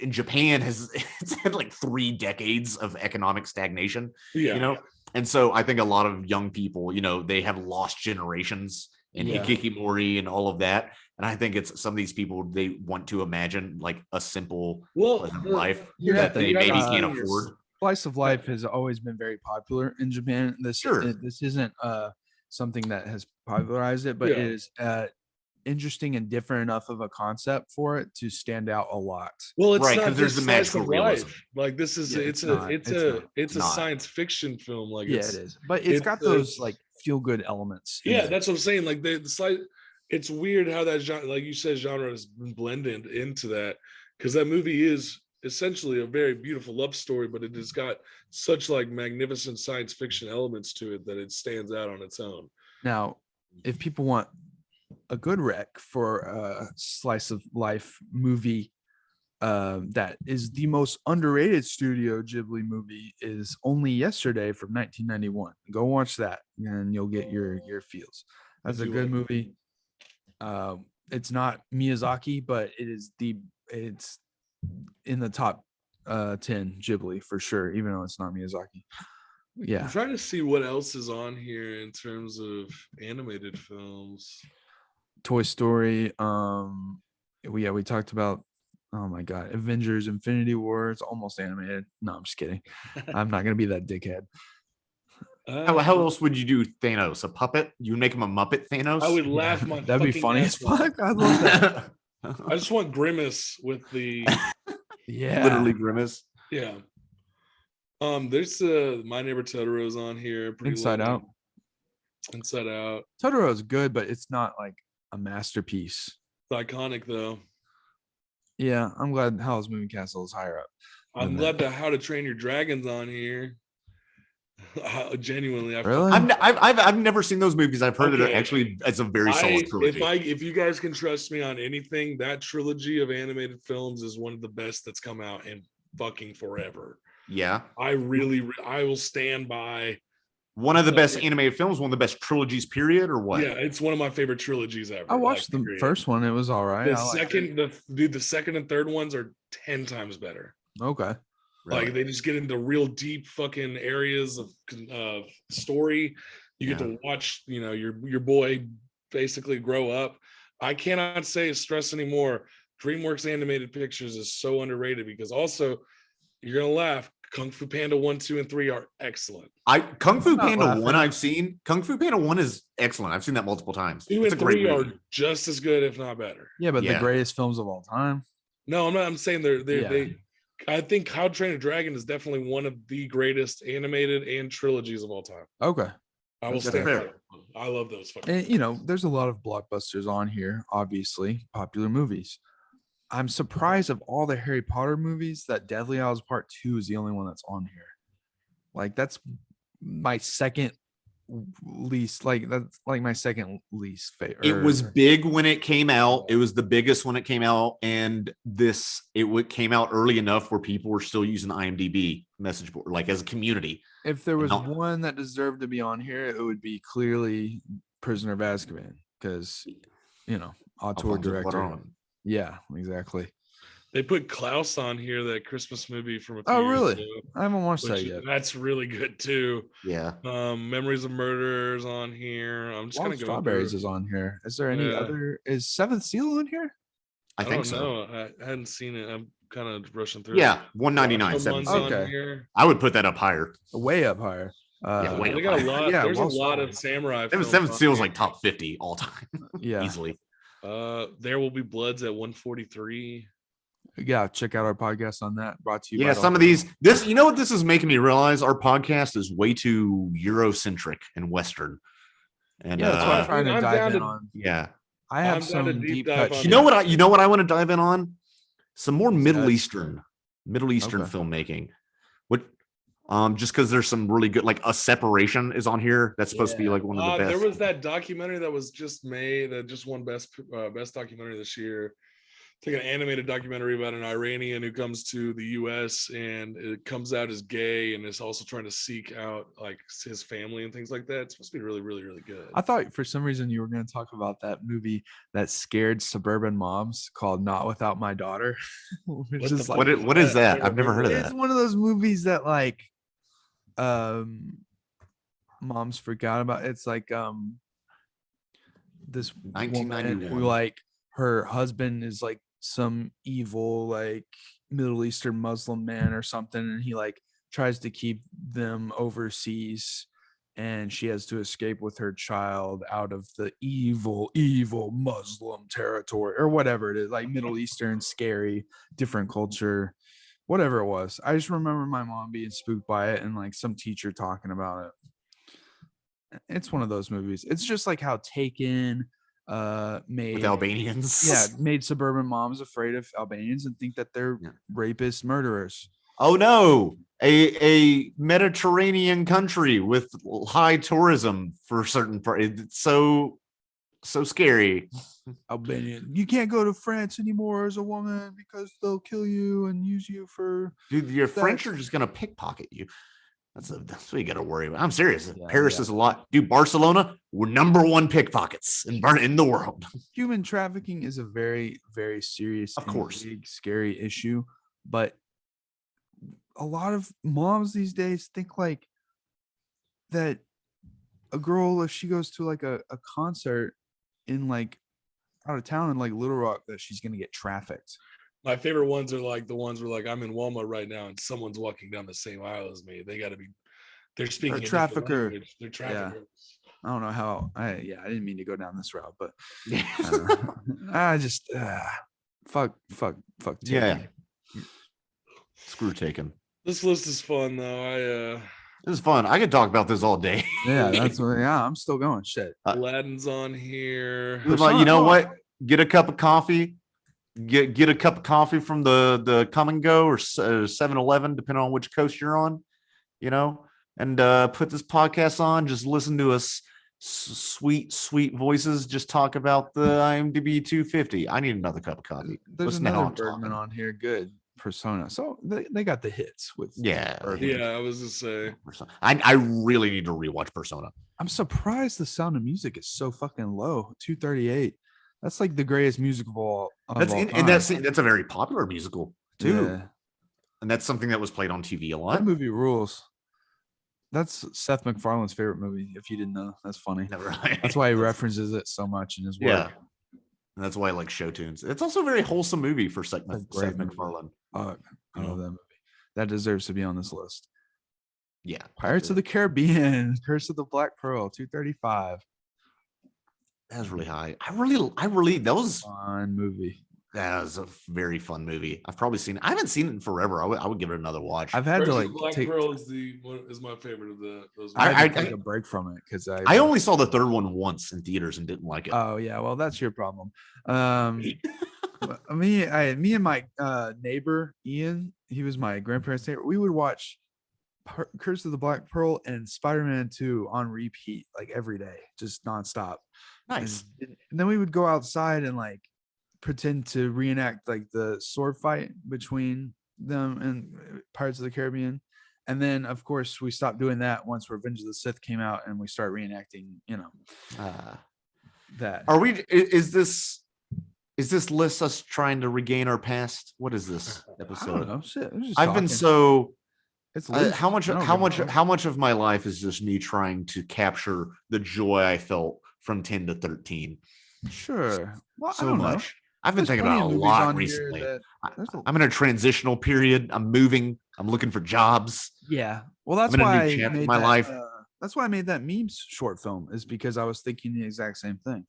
in Japan it's had like 3 decades of economic stagnation. Yeah, you know, and so I think a lot of young people, you know, they have lost generations and hikikomori and all of that. And I think it's some of these people, they want to imagine like a simple pleasant life that they maybe can't afford. Slice of Life has always been very popular in Japan. This isn't something that has popularized it, but it is interesting and different enough of a concept for it to stand out a lot. Well, it's right, not because there's the slice magical of realism. life. Like this is it's a science fiction film. Like it is, but it's got those like feel good elements. Yeah, that's what I'm saying. Like the slight. It's weird how that genre, like you said, genre has been blended into that because that movie is essentially a very beautiful love story, but it has got such like magnificent science fiction elements to it that it stands out on its own. Now, if people want a good rec for a slice of life movie that is the most underrated Studio Ghibli movie, is Only Yesterday from 1991. Go watch that and you'll get your feels. That's a good movie. It's not Miyazaki, but it's in the top 10 Ghibli for sure, even though it's not Miyazaki. Yeah. I'm trying to see what else is on here in terms of animated films. Toy Story. We talked about, oh my god, Avengers Infinity War. It's almost animated. No, I'm just kidding. I'm not gonna be that dickhead. How else would you do Thanos? A puppet? You make him a Muppet Thanos? I would laugh my That'd be fucking funny as ass off. fuck. I love that. I just want Grimace with the Yeah. Literally Grimace. yeah. There's My Neighbor Totoro's on here. Inside Out. Inside Out. Totoro's good, but it's not like a masterpiece. It's iconic though. Yeah, I'm glad Howl's Moving Castle is higher up. I'm glad that How to Train Your Dragon's on here. Genuinely, Really? I've never seen those movies. I've heard that actually it's a very solid trilogy. If you guys can trust me on anything, that trilogy of animated films is one of the best that's come out in fucking forever. Yeah, I will stand by. One of the best animated films, one of the best trilogies, period, or what? Yeah, it's one of my favorite trilogies ever. I watched the first one. It was all right. The second and third ones are 10 times better. Okay. Really? Like they just get into real deep fucking areas of story. You get to watch, you know, your boy basically grow up. I cannot stress anymore DreamWorks Animated Pictures is so underrated because also you're gonna laugh. Kung Fu Panda 1, 2, and 3 are excellent. Kung Fu I'm not Panda laughing. 1 I've seen. Kung Fu Panda 1 is excellent. I've seen that multiple times. 2 It's and a great 3 are movie. just as good, if not better. Yeah, but the Yeah. greatest films of all time. No, I'm not. I'm saying Yeah. they. I think How to Train a Dragon is definitely one of the greatest animated and trilogies of all time. Okay. I will That's stand fair. by that. I love those fucking. And, you know, there's a lot of blockbusters on here, obviously, popular movies. I'm surprised of all the Harry Potter movies that Deathly Hallows Part 2 is the only one that's on here. Like, that's my second least, like, that's like my second least favorite. It was big when it came out. It was the biggest when it came out, and came out early enough where people were still using the IMDb message board, like as a community. If there was No. one that deserved to be on here, it would be clearly Prisoner of Azkaban, because, you know, auteur Alfonso director. Cuarón. Yeah, exactly. They put Klaus on here, that Christmas movie from a few Oh, years really? ago, I haven't watched that which- yet. That's really good too. Yeah. Memories of Murderers on here. I'm just Wild gonna go Strawberries through. is on here. Is there any Yeah. other? Is Seventh Seal on here? I think don't so. know. I hadn't seen it. I'm kind of rushing through. Yeah, 199. Rashomon 7. Okay. on here. I would put that up higher. Way up higher. way They up got a higher. lot. Yeah, There's well a lot solid. of samurai. Seven films on Seals here. like top 50 all time. Yeah. Easily. There Will Be Bloods at 143. Yeah. Check out our podcast on that. Brought to you. Yeah, by some of these. You know what this is making me realize? Our podcast is way too Eurocentric and Western. And Yeah, that's what I'm trying to I'm dive down in to- on. yeah. I I'm have down to some deep deep dive cut. on shit. You know what I want to dive in on? Some more Middle that? Eastern Okay. filmmaking. What just because there's some really good, like A Separation is on here. That's supposed to be Yeah. like one of the best. There was that documentary that was just made that just won best documentary this year. It's like an animated documentary about an Iranian who comes to the U.S. and it comes out as gay and is also trying to seek out like his family and things like that. It's supposed to be really, really, really good. I thought for some reason you were going to talk about that movie that scared suburban moms called Not Without My Daughter. Which What is the like, What is that? I've never heard of it's that. one of those movies that like moms forgot about. It's like this woman 1991. who like her husband is like some evil like Middle Eastern Muslim man or something, and he like tries to keep them overseas, and she has to escape with her child out of the evil Muslim territory or whatever it is, like Middle Eastern, scary, different culture, whatever it was. I just remember my mom being spooked by it and like some teacher talking about it. It's one of those movies. It's just like how Taken made With Albanians. made suburban moms afraid of Albanians and think that they're Yeah. rapists, murderers. Oh no, a Mediterranean country with high tourism for certain part. It's so scary. Albanian, you can't go to France anymore as a woman because they'll kill you and use you for. Dude, your French That's- are just gonna pickpocket you. That's what you got to worry about. I'm serious. Yeah, Paris yeah. is a lot. Dude, Barcelona, we're number one pickpockets in the world. Human trafficking is a very, very serious, Of and course. big, scary issue. But a lot of moms these days think like that a girl, if she goes to like a concert in like out of town in like Little Rock, that she's gonna get trafficked. My favorite ones are like the ones where like I'm in Walmart right now and someone's walking down the same aisle as me. They're speaking a different trafficker. language. They're traffickers. I don't know how. I didn't mean to go down this route, but Yeah. I just fuck. Yeah. Taken. Screw taken. This list is fun though. This is fun. I could talk about this all day. Yeah, that's what. Yeah, I'm still going. Shit. Aladdin's on here. Like, you know what? Get a cup of coffee. Get a cup of coffee from the Come and Go or 7-Eleven, depending on which coast you're on. You know, and put this podcast on. Just listen to us sweet voices just talk about the IMDb 250. I need another cup of coffee. There's Listen to how another I'm Bergman talking. on here. Good Persona. So they got the hits with. Yeah, Bergman. Yeah, I was just say. I really need to rewatch Persona. I'm surprised the Sound of Music is so fucking low. 238. That's like the greatest music of all. And that's a very popular musical too, Yeah. and that's something that was played on TV a That lot. movie rules. That's Seth MacFarlane's favorite movie. If you didn't know, that's funny. Never. That's why he references it so much in his work. Yeah. And that's why I like Show Tunes. It's also a very wholesome movie for Seth A great movie. MacFarlane. I love that movie. That deserves to be on this list. Yeah. Pirates of the Caribbean, Curse of the Black Pearl, 235. That was really high. That was Fun movie. That was a very fun movie. I've probably seen it. I haven't seen it in forever. I would give it another watch. I've had to like Black take. Pearl is my favorite of those. I had I to take a break from it because I only saw the third one once in theaters and didn't like it. Oh yeah, well that's your problem. Me and my neighbor Ian, he was my grandparents' neighbor. We would watch Curse of the Black Pearl and Spider-Man 2 on repeat like every day, just nonstop. Nice. And then we would go outside and like pretend to reenact like the sword fight between them and Pirates of the Caribbean. And then of course we stopped doing that once Revenge of the Sith came out and we started reenacting, that. Are we is this list us trying to regain our past? What is this episode? I don't know. Shit, I've been so it's how much of my life is just me trying to capture the joy I felt from 10 to 13? Sure. Well, So I don't much. know. I've been There's thinking about it a plenty of movies lot on here recently. that- I'm in a transitional period. I'm moving. I'm looking for jobs. Yeah. Well, that's I'm in a new why I chapter made of my that, life. that's why I made that meme short film, is because I was thinking the exact same thing.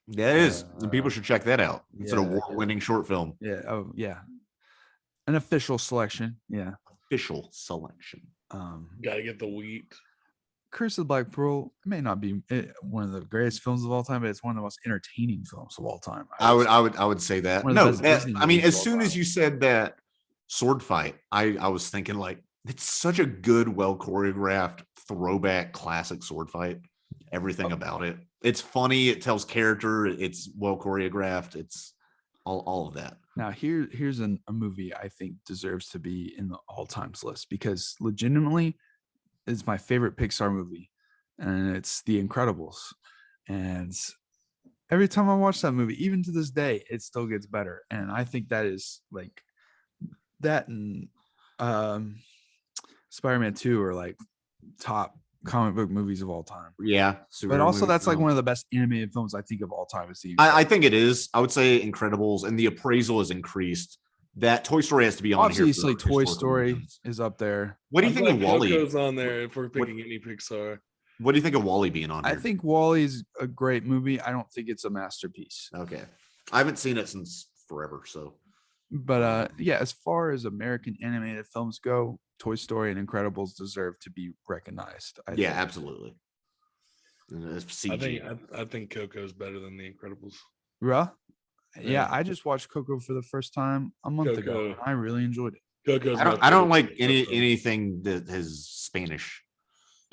That is, and people should check that out. It's an yeah. award-winning short film. Yeah. Oh, yeah. An official selection. Yeah. Official selection. Gotta get the wheat. Curse of the Black Pearl may not be one of the greatest films of all time, but it's one of the most entertaining films of all time. I would say that. One of the No, best Disney I mean, movies as of all soon as time. you said that sword fight, I was thinking like it's such a good, well choreographed throwback classic sword fight. Everything about it. It's funny. It tells character. It's well choreographed. It's all of that. Now here's a movie I think deserves to be in the all times list because legitimately it's my favorite Pixar movie, and it's The Incredibles. And every time I watch that movie, even to this day, it still gets better. And I think that is like that and Spider-Man 2 are like top comic book movies of all time. Yeah, But also that's like one of the best animated films I think of all time. I think it is. I would say Incredibles, and the appraisal has increased. That Toy Story has to be on here. Obviously, Toy Story is up there. What do you think of Wall-E? Coco's on there if we're picking any Pixar. What do you think of Wall-E being on here? I think Wall-E's a great movie. I don't think it's a masterpiece. Okay. I haven't seen it since forever, so. But yeah, as far as American animated films go, Toy Story and Incredibles deserve to be recognized. I think. Absolutely. And it's CG. I think Coco's better than The Incredibles. Yeah. Yeah, Yeah. I just watched Coco for the first time a month ago. Coco. And I really enjoyed it. Coco's I my don't favorite like Pixar film. anything that is Spanish.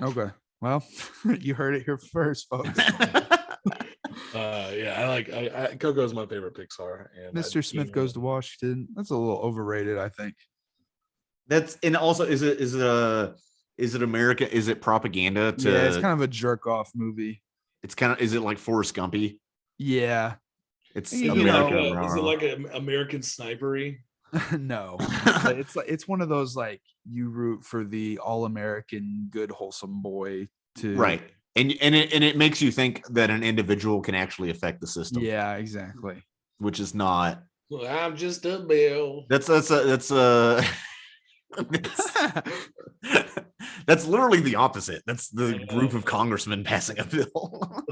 Okay. Well, you heard it here first, folks. I Coco's my favorite Pixar. And Mr. Smith Goes to Washington. That's a little overrated, I think. That's and also is it America? Is it propaganda to? Yeah, it's kind of a jerk off movie. It's kind of. Is it like Forrest Gumpy? Yeah. It's You America. know, is it like an American Snipery? No. It's one of those like you root for the all-American good wholesome boy to Right. And it makes you think that an individual can actually affect the system. Yeah, exactly. Which is not. Well, I'm just a bill. That's literally the opposite. That's the group of congressmen passing a bill.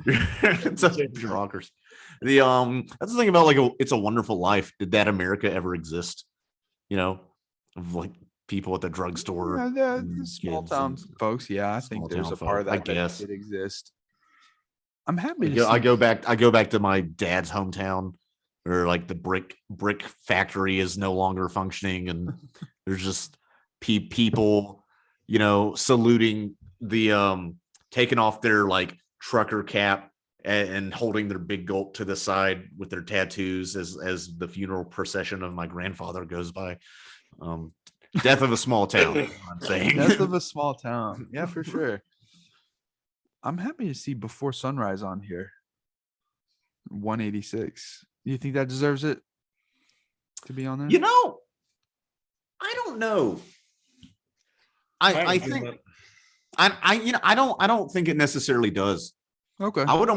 It's a bureaucracy. That's the thing about like It's a Wonderful Life. Did that America ever exist? You know, of like people at the drugstore. Yeah, the small town folks. Yeah, I think there's a part of that I guess that exists. I'm happy to I go back to my dad's hometown where like the brick factory is no longer functioning, and there's just people, you know, saluting the taking off their like trucker cap and holding their big gulp to the side with their tattoos as the funeral procession of my grandfather goes by. Death of a small town. I'm saying Death of a Small Town. Yeah, for sure. I'm happy to see Before Sunrise on here. 186. Do you think that deserves it to be on there? You know, I don't know. I think I don't think it necessarily does. Okay. I would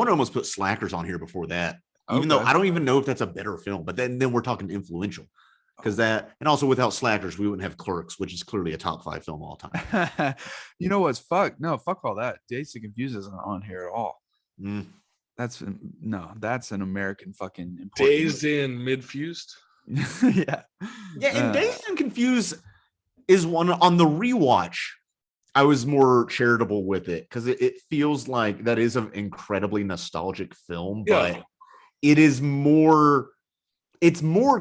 almost put Slackers on here before that, even though I don't even know if that's a better film. But then we're talking influential, because that, and also without Slackers, we wouldn't have Clerks, which is clearly a top 5 film all time. You know what's fuck? No, fuck all that. Dazed and Confused isn't on here at all. Mm. That's an American fucking important Dazed and Midfused. yeah. And Dazed and Confused is one on the rewatch. I was more charitable with it because it feels like that is an incredibly nostalgic film, but it's more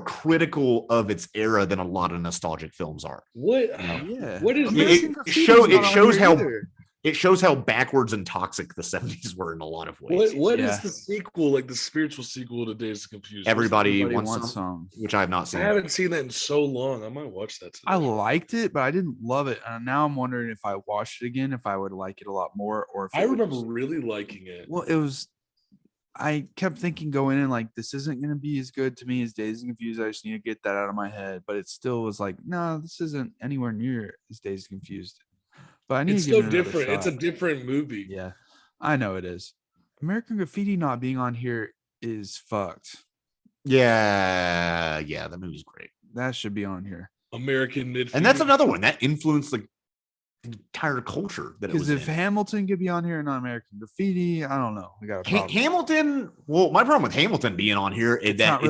critical of its era than a lot of nostalgic films are. What? Yeah. What is it shows how backwards and toxic the 70s were in a lot of ways. What is the sequel, like the spiritual sequel to Dazed and Confused? Everybody wants some, which I have not seen. I haven't seen that in so long. I might watch that today. I liked it, but I didn't love it. And now I'm wondering if I watched it again, if I would like it a lot more, or if I remember really liking it. Well, I kept thinking going in like, this isn't going to be as good to me as Dazed and Confused. I just need to get that out of my head. But it still was like, no, this isn't anywhere near as Dazed and Confused. But I need it's to give so it different. Shot. It's a different movie. Yeah, I know it is. American Graffiti not being on here is fucked. Yeah, that movie's great. That should be on here. American Midfield. And that's another one that influenced the entire culture. Because if Hamilton could be on here and not American Graffiti, I don't know. We got a problem. Hamilton. Well, my problem with Hamilton being on here is that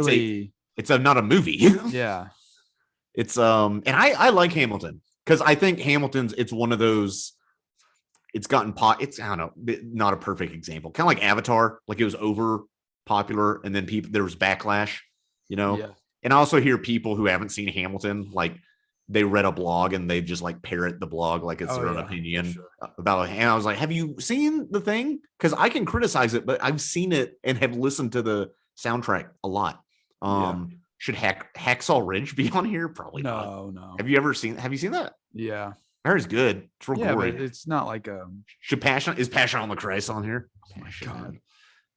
it's not a movie. Yeah, it's and I like Hamilton. Because I think Hamilton's, it's one of those, it's gotten it's, I don't know, not a perfect example. Kind of like Avatar, like it was over popular and then there was backlash, Yeah. And I also hear people who haven't seen Hamilton, like they read a blog and they just like parrot the blog like it's their own opinion about it. And I was like, have you seen the thing? Because I can criticize it, but I've seen it and have listened to the soundtrack a lot. Should Hacksaw Ridge be on here? Probably not. No. Have you seen that? Yeah. That is good. It's real gory. But it's not like is Passion on the Christ on here? Oh my God.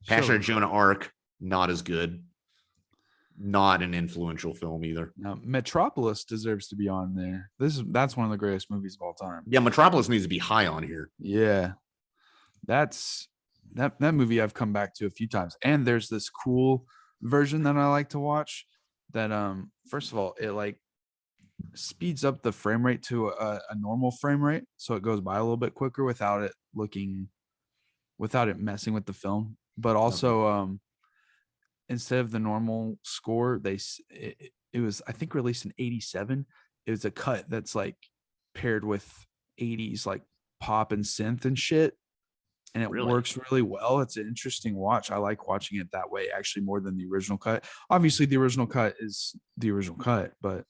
Passion of Joan of Arc, not as good. Not an influential film either. Now, Metropolis deserves to be on there. That's one of the greatest movies of all time. Yeah, Metropolis needs to be high on here. Yeah. That's that movie I've come back to a few times. And there's this cool version that I like to watch that first of all, it like speeds up the frame rate to a normal frame rate, so it goes by a little bit quicker without it messing with the film. But also instead of the normal score, it was, I think, released in 87. It was a cut that's like paired with 80s like pop and synth and shit, and it works really well. It's an interesting watch. I like watching it that way actually more than the original cut. Obviously the original cut is the original cut, but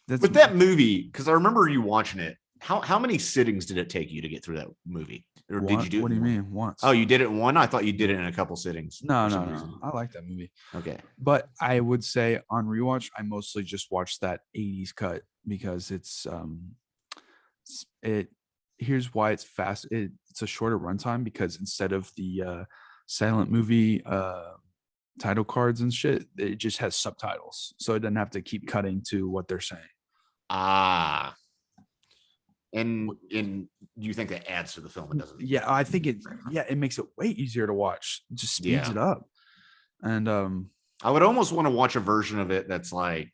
with that movie, because I remember you watching it, how many sittings did it take you to get through that movie? Or did you do it? What do you mean once? Oh, you did it in one? I thought you did it in a couple sittings. No. I like that movie. Okay. But I would say on rewatch, I mostly just watched that 80s cut because here's why it's fast. It's a shorter runtime because instead of the silent movie title cards and shit, it just has subtitles. So it doesn't have to keep cutting to what they're saying. And you think that adds to the film? It doesn't. Yeah, I think it makes it way easier to watch. It just speeds it up. And I would almost want to watch a version of it that's like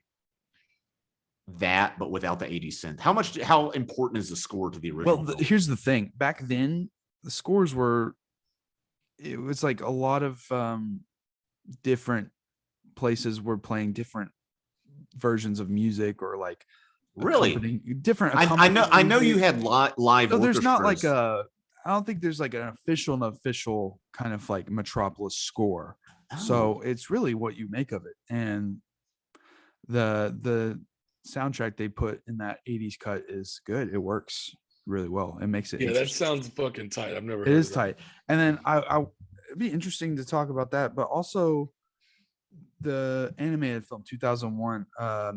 that, but without the 80 cent. How important is the score to the original? Well, here's the thing. Back then, the scores it was like a lot of different places were playing different versions of music, or like really different. I know you had live. So there's not like I don't think there's like an official kind of like Metropolis score. Oh. So it's really what you make of it, and the soundtrack they put in that 80s cut is good. It works really well. It makes it. Yeah, that sounds fucking tight. I've never. It is tight. And then it'd be interesting to talk about that, but also the animated film 2001,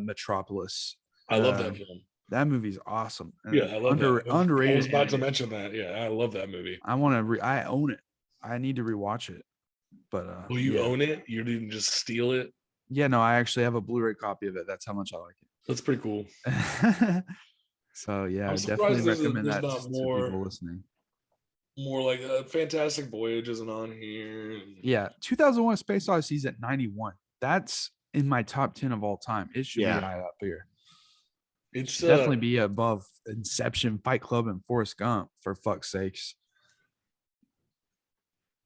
Metropolis. I love that film. That movie's awesome. Yeah, I love that. Underrated. I was about to mention that. Yeah, I love that movie. I own it. I need to rewatch it. But you own it? You didn't just steal it? Yeah, no, I actually have a Blu-ray copy of it. That's how much I like it. That's pretty cool. So yeah, I I'm definitely recommend there's that not to more people listening. more like Fantastic Voyage isn't on here. Yeah, 2001: Space Odyssey's at 91. That's in my top 10 of all time. It should Yeah. be high up here. It's Should definitely be above Inception, Fight Club, and Forrest Gump, for fuck's sakes.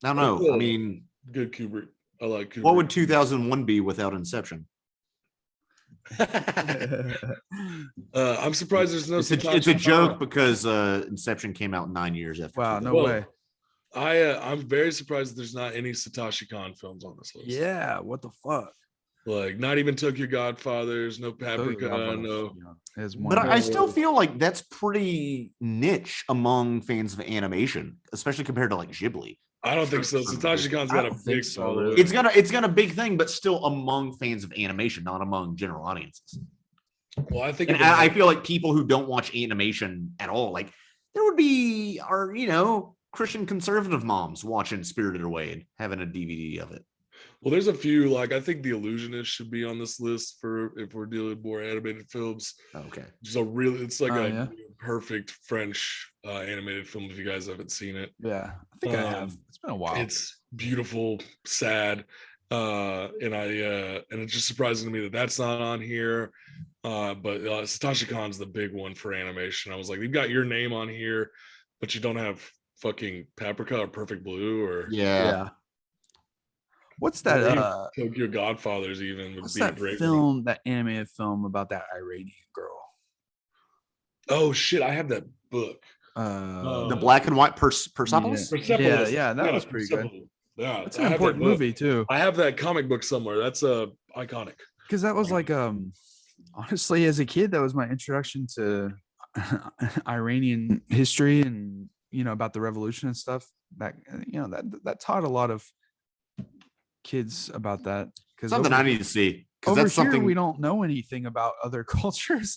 I don't know. I mean, good Kubrick. I like Kubrick. what would 2001 be without Inception? I'm surprised there's no. It's a joke because Inception came out 9 years after. Wow, no 2001. way. I'm very surprised there's not any Satoshi Kon films on this list. Yeah, what the fuck? Like, not even Tokyo Godfathers, no Paprika, no. But I still feel like that's pretty niche among fans of animation, especially compared to like Ghibli. I don't think so. Satoshi Kon's got a big following. It's got a big thing, but still among fans of animation, not among general audiences. Well, I think, and I feel like people who don't watch animation at all, like there would be Christian conservative moms watching Spirited Away and having a DVD of it. Well, there's a few, like I think The Illusionist should be on this list for if we're dealing with more animated films. Okay. It's like a perfect French animated film if you guys haven't seen it. Yeah, I think I have. It's been a while. It's beautiful, sad, and it's just surprising to me that that's not on here. But Satoshi Kon's the big one for animation. I was like, you've got Your Name on here, but you don't have fucking Paprika or Perfect Blue or yeah. What's that? Tokyo Godfathers even. What's that film? That animated film about that Iranian girl? Oh shit! I have that book. The black and white Persepolis. Yeah, that was pretty good. Yeah, it's an important movie too. I have that comic book somewhere. That's iconic. Because that was like honestly, as a kid, that was my introduction to Iranian history and about the revolution and stuff. That that taught a lot of kids about that. Because something I need to see. Because that's something we don't know anything about other cultures.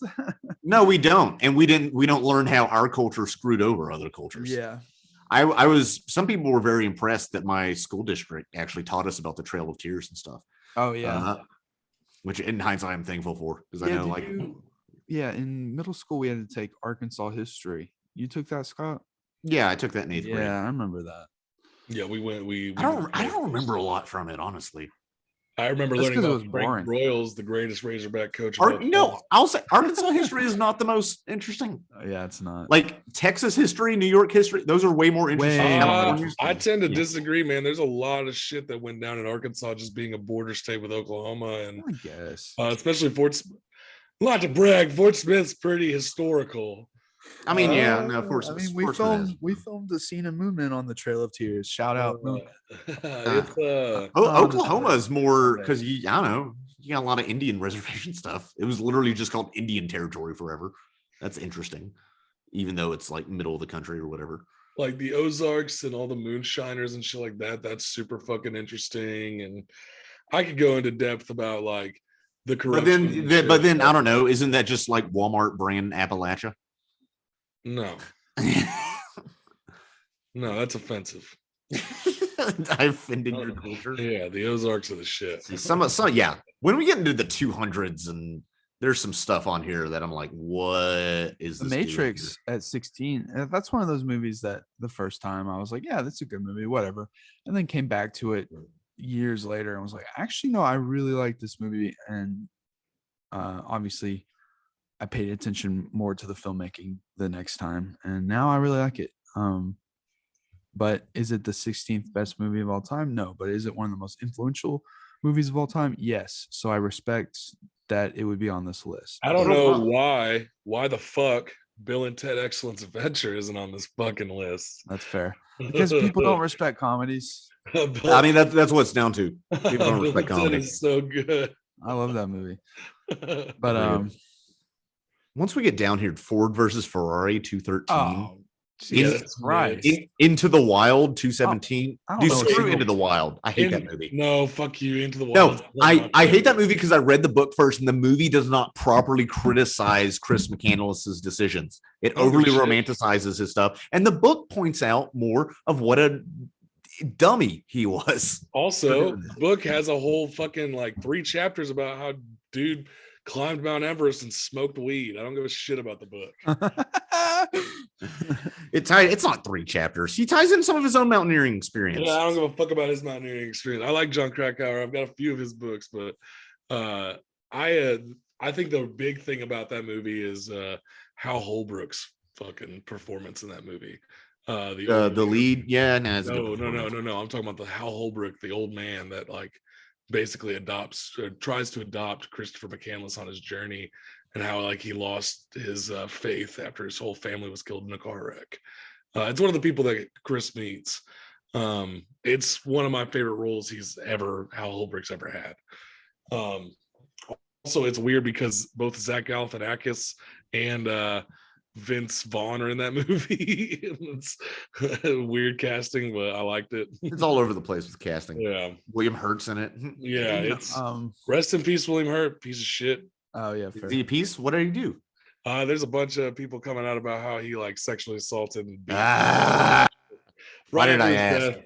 No, we don't, and we don't learn how our culture screwed over other cultures. Yeah. Some people were very impressed that my school district actually taught us about the Trail of Tears and stuff. Oh yeah. Which in hindsight I'm thankful for, because I know in middle school we had to take Arkansas history. You took that, Scott? Yeah, I took that in 8th grade. Yeah, I remember that. Yeah, we went. I don't remember a lot from it, honestly. I remember learning about Frank Broyles, the greatest Razorback coach. I'll say Arkansas history is not the most interesting. Yeah, it's not. Like Texas history, New York history, those are way more interesting. I tend to disagree, man. There's a lot of shit that went down in Arkansas just being a border state with Oklahoma, and I guess especially Fort. Not to brag, Fort Smith's pretty historical. I mean, of course. We filmed the scene of Moon Man on the Trail of Tears. Shout out Moon Man. Oklahoma is more because I don't know, you got a lot of Indian reservation stuff. It was literally just called Indian Territory forever. That's interesting, even though it's like middle of the country or whatever. Like the Ozarks and all the moonshiners and shit like that. That's super fucking interesting, and I could go into depth about like the corruption. But then I don't know. Isn't that just like Walmart brand Appalachia? No. No, that's offensive. I offended your culture. Yeah, the Ozarks are the shit. Yeah. When we get into the 200s and there's some stuff on here that I'm like, what is The Matrix at 16? That's one of those movies that the first time I was like, yeah, that's a good movie, whatever. And then came back to it years later and was like, actually, no, I really like this movie. And obviously, I paid attention more to the filmmaking the next time, and now I really like it. But is it the 16th best movie of all time? No. But is it one of the most influential movies of all time? Yes. So I respect that it would be on this list. I don't know why the fuck Bill and Ted Excellence Adventure isn't on this fucking list. That's fair. Because people don't respect comedies. I mean, that's what it's down to. People don't respect comedies. It's so good. I love that movie. But once we get down here, Ford versus Ferrari 213. Jesus Christ. Into the Wild 217. Screw Into the Wild. I hate that movie. No, fuck you. Into the Wild. No, I hate that movie because I read the book first, and the movie does not properly criticize Chris McCandless's decisions. It overly romanticizes his stuff, and the book points out more of what a dummy he was. Also, the book has a whole fucking like 3 chapters about how dude climbed Mount Everest and smoked weed. I don't give a shit about the book. It's not 3 chapters. He ties in some of his own mountaineering experience. Yeah, I don't give a fuck about his mountaineering experience. I like John Krakauer. I've got a few of his books, but I think the big thing about that movie is Hal Holbrook's fucking performance in that movie. The lead, yeah, no. I'm talking about the Hal Holbrook, the old man that like basically tries to adopt Christopher McCandless on his journey, and how like he lost his faith after his whole family was killed in a car wreck. It's one of the people that Chris meets. It's one of my favorite roles Hal Holbrook's ever had. Also, it's weird because both Zach Galifianakis and Vince Vaughn are in that movie. It's weird casting, but I liked it. It's all over the place with casting. Yeah, William Hurt's in it. Yeah, it's rest in peace, William Hurt, piece of shit. Oh yeah, fair. Is he a piece? What did he do? There's a bunch of people coming out about how he like sexually assaulted and beat why did I ask?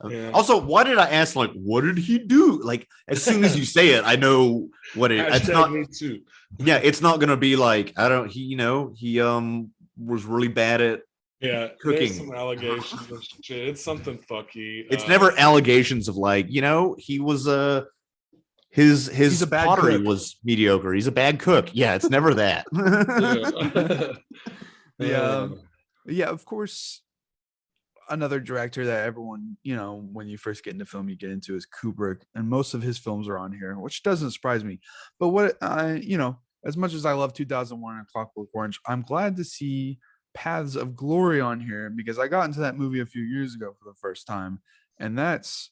Yeah. Also, why did I ask? Like, what did he do? Like, as soon as you say it, I know what it. It's not. Me too. Yeah, it's not gonna be like he was really bad at cooking. There's some allegations of shit. It's something fucky. It's never allegations of like he was his pottery was mediocre. He's a bad cook. Yeah, it's never that. Yeah, of course. Another director that everyone, when you first get into film, you get into is Kubrick, and most of his films are on here, which doesn't surprise me. But what as much as I love 2001 and Clockwork Orange, I'm glad to see Paths of Glory on here, because I got into that movie a few years ago for the first time, and that's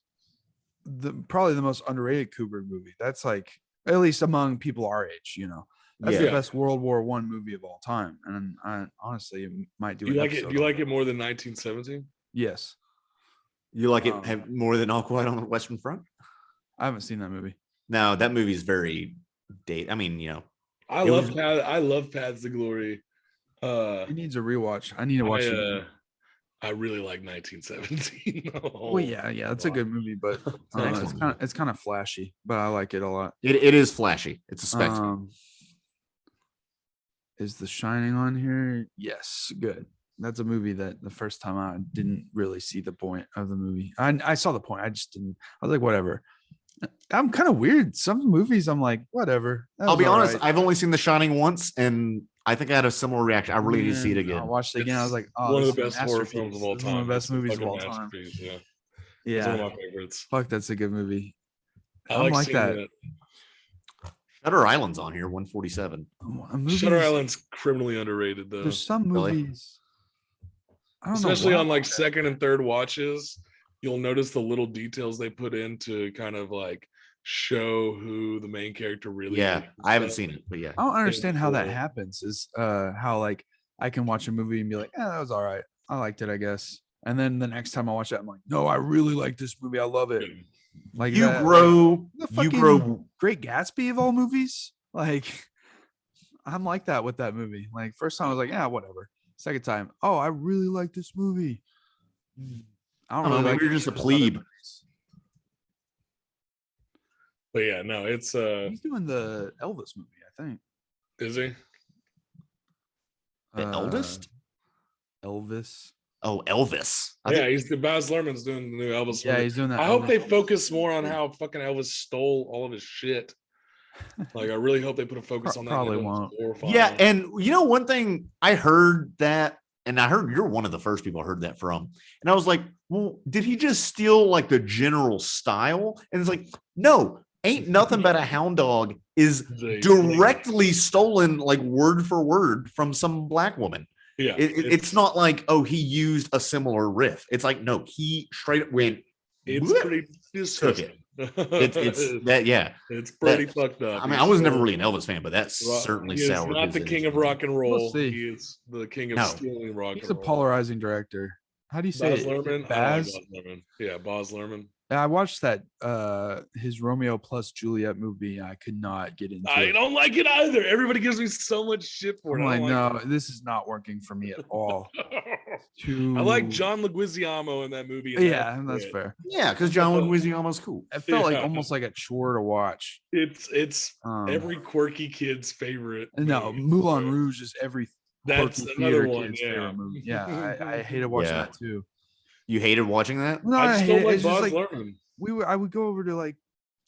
probably the most underrated Kubrick movie. That's like, at least among people our age, that's the best World War I movie of all time, and I honestly might do. You like it? Do you like it more than 1917? Yes. You like it more than All Quiet on the Western Front? I haven't seen that movie. No, that movie's very I mean, I love Paths of Glory. It needs a rewatch. I need to watch it. I really like 1917. Well, yeah, it's a good movie, but it's kind of flashy, but I like it a lot. It is flashy. It's a spectacle. Is The Shining on here? Yes, good. That's a movie that the first time I didn't really see the point of the movie. I saw the point. I just didn't. I was like, whatever. I'm kind of weird. Some movies I'm like, whatever. I'll be honest. Right. I've only seen The Shining once, and I think I had a similar reaction. I really need to see it again. I watched it again. I was like, oh, one of the best horror films of all time. One of the best movies of all time. Yeah. It's one of my favorites. Fuck, that's a good movie. I like that. Shutter Island's on here, 147. Shutter Island's criminally underrated, though. There's some movies. Especially on like second and third watches, you'll notice the little details they put in to kind of like show who the main character really is. I haven't seen it, but yeah. I don't understand how that happens. Is how like I can watch a movie and be like, that was all right. I liked it, I guess. And then the next time I watch it, I'm like, no, I really like this movie. I love it. Like you grow Great Gatsby of all movies. Like I'm like that with that movie. Like first time I was like, whatever. Second time, I really like this movie. I don't know. Maybe you're just a plebe. But yeah, no, it's he's doing the Elvis movie, I think. Is he? The eldest? Elvis. Oh, Elvis. He's the Baz Luhrmann's doing the new Elvis movie. Yeah, he's doing that. I hope they focus more on how fucking Elvis stole all of his shit. Like, I really hope they put a focus on that. Probably won't. Yeah, and one thing I heard that, and I heard you're one of the first people I heard that from, and I was like, well, did he just steal like the general style? And it's like, no, Ain't Nothing But a Hound Dog is directly stolen, like word for word, from some black woman. Yeah, it's not like, he used a similar riff. It's like, no, he straight up went. It's pretty disgusting. It's that, yeah. It's pretty fucked up. I mean, I was never really an Elvis fan, but that's certainly soured. He's not the king of rock and roll. We'll see. He is the king of stealing rock and roll. He's a polarizing director. How do you say Baz Luhrmann? Baz? Baz Luhrmann. Yeah, Baz Luhrmann. I watched that his Romeo plus Juliet movie. I could not get into I it. don't like it either. Everybody gives me so much shit for it. I'm like, I don't no, this is not working for me at all. I like John Leguizamo in that movie. And Yeah, that's it. fair. Yeah, because John Leguizamo's cool. It felt like Yeah. almost like a chore to watch. It's every quirky kid's favorite. No, movie. Moulin Rouge is every That's quirky another theater one. kid's Yeah. favorite movie. Yeah, I hated watching Yeah. that too. You hated watching that? No, I I just hate don't it. like It's just Baz like Luhrmann. I would go over to like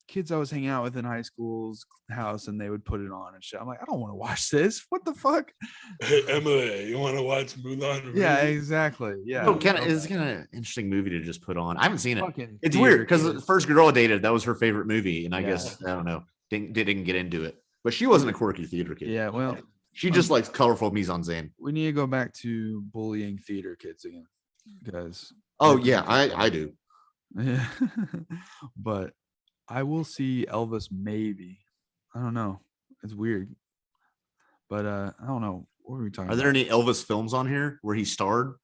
kids I was hanging out with in high school's house and they would put it on and shit. I'm like, I don't want to watch this. What the fuck? Hey, Emily, you want to watch Moulin Rouge? Yeah, exactly. Yeah. Oh, it's kind of an interesting movie to just put on. I haven't seen it. Fucking It's theater weird because the kids. first girl I dated, that was her favorite movie, and I Yeah. guess I don't know, didn't get into it. But she wasn't a quirky theater kid. Yeah, well, She just likes colorful mise en scène. we need to go back to bullying theater kids again. Because Oh yeah, I do. yeah. But I will see Elvis maybe. I don't know. It's weird. But I don't know. What are we talking Are there any Elvis films on here where he starred?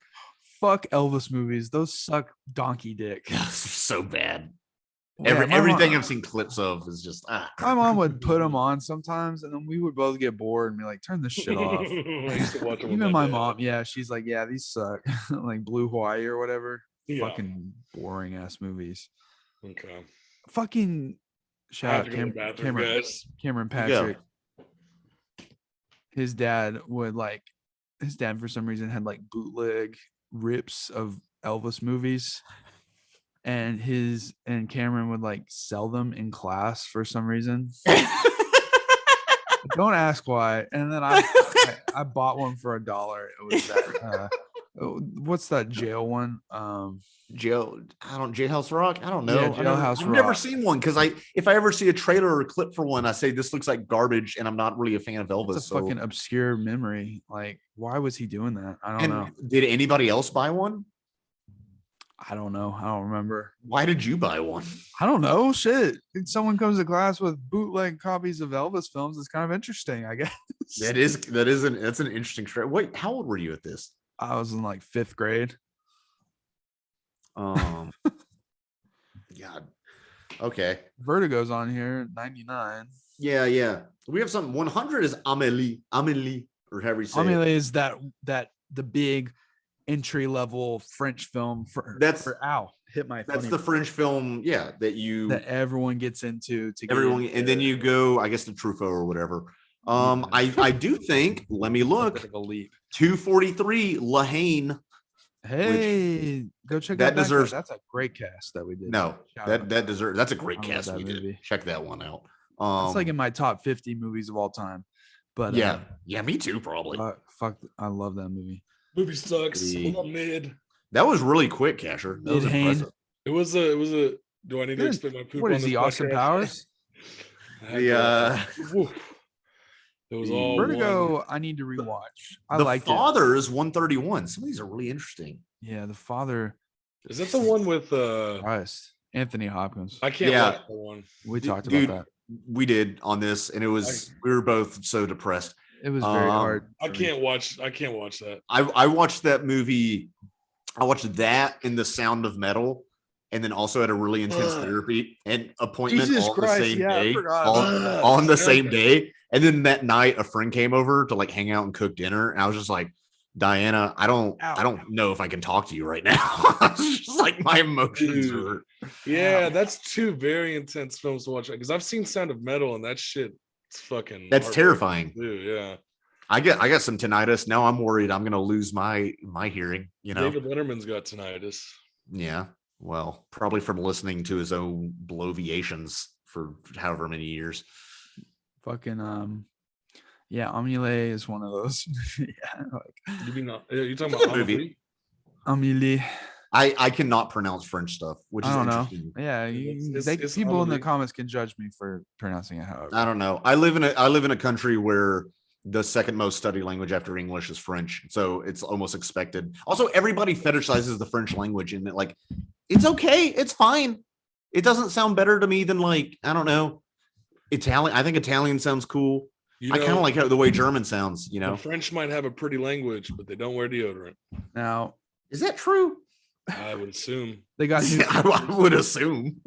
Fuck Elvis movies. Those suck donkey dick. So bad. Yeah, my Everything mom- I've seen clips of is just My mom would put them on sometimes, and then we would both get bored and be like, "Turn this shit off." I used to watch them with Even my dad. mom, yeah, she's like, "Yeah, these suck." Like Blue Hawaii or whatever. Yeah. Fucking boring ass movies. Okay. Fucking I shout have out to go to the bathroom, Cameron guys. Cameron Go. Patrick. His dad for some reason had like bootleg rips of Elvis movies. And Cameron would like sell them in class for some reason. Don't ask why. And then I bought one for $1. It was that what's that jail one? Jailhouse Rock. I don't know. Yeah, Jailhouse I've never Rock. seen one because if I ever see a trailer or a clip for one, I say this looks like garbage, and I'm not really a fan of Elvis. It's a fucking obscure memory. Like, why was he doing that? I don't know. Did anybody else buy one? I don't know. I don't remember. Why did you buy one? I don't know. Shit. If someone comes to class with bootleg copies of Elvis films, it's kind of interesting, I guess. That's an interesting story. Wait, how old were you at this? I was in like 5th grade. God. Okay. Vertigo's on here, 99. Yeah. We have some. 100 is Amélie, or however you say it. Amélie is that the big entry level French film for hit my That's funny the French film, yeah, that everyone gets into to get everyone, into. and then you go, I guess, to Truffaut or whatever. I do think. Let me It's a look. bit of a leap. 243 Lahane. Hey, go check that that deserves- That's a great cast that we did. No, Shout out. that deserves. That's a great I love cast that we did. movie. Check that one out. It's like in my top 50 movies of all time. But yeah, me too, probably. fuck, I love that movie. Movie sucks. The- Hold on, mid. That was really quick, Casher. That was Mid-Hane. impressive. It was a. Do I need to Good. explain my poop? What on is this he, Austin podcast? Powers? Woo. It was all Vertigo, one. I need to rewatch. I The liked it. Father is 131. Some of these are really interesting. Yeah, The Father. Is that the one with Christ. Anthony Hopkins. I can't Yeah. watch that one. We talked Dude, about that. We did on this, and we were both so depressed. It was very hard. I for me. can't watch that. I watched that movie. I watched that in The Sound of Metal, and then also had a really intense therapy and appointment Jesus on Christ, the same yeah, I day. forgot On the about same that. day, and then that night, a friend came over to like hang out and cook dinner, and I was just like, Diana, I don't know if I can talk to you right now. I was just like, my emotions Dude. are. Yeah, that's two very intense films to watch. Because I've seen Sound of Metal, and that shit, it's fucking. That's heartbreaking terrifying. too, yeah. I got some tinnitus now. I'm worried I'm gonna lose my hearing. You know. David Letterman's got tinnitus. Yeah. Well, probably from listening to his own bloviations for however many years. Fucking yeah, Amélie is one of those. Yeah, like You mean you talking about movie. Amélie. I cannot pronounce French stuff, which is I don't know. interesting. Yeah, It's people in the Amélie. comments can judge me for pronouncing it however. I don't know. I live in a country where the second most studied language after English is French, so it's almost expected. Also, everybody fetishizes the French language, and it's okay, it's fine. It doesn't sound better to me than like, I don't know, Italian. I think Italian sounds cool. I kind of like the way German sounds. You know, the French might have a pretty language, but they don't wear deodorant. Now, is that true? I would assume. They got new I would assume.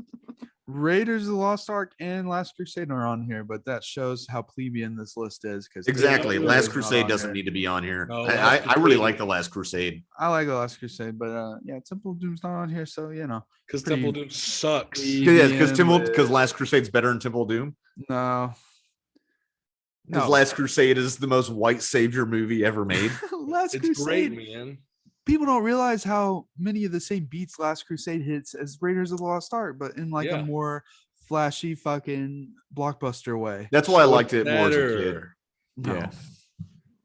Raiders of the Lost Ark and Last Crusade are on here, but that shows how plebeian this list is. Because Exactly. It Last is Crusade doesn't need to be on here. No, I Last really Crusade- like the Last Crusade. I like the Last Crusade, but yeah, Temple of Doom's not on here, so Because pretty Temple Doom sucks. Yeah, because plebeian Last Crusade's better than Temple of Doom. No. Because Last Crusade is the most white savior movie ever made. Last It's Crusade. great, man. People don't realize how many of the same beats Last Crusade hits as Raiders of the Lost Ark, but in like a Yeah. more flashy fucking blockbuster way. That's why I So liked it more as a kid. better. No. Yeah.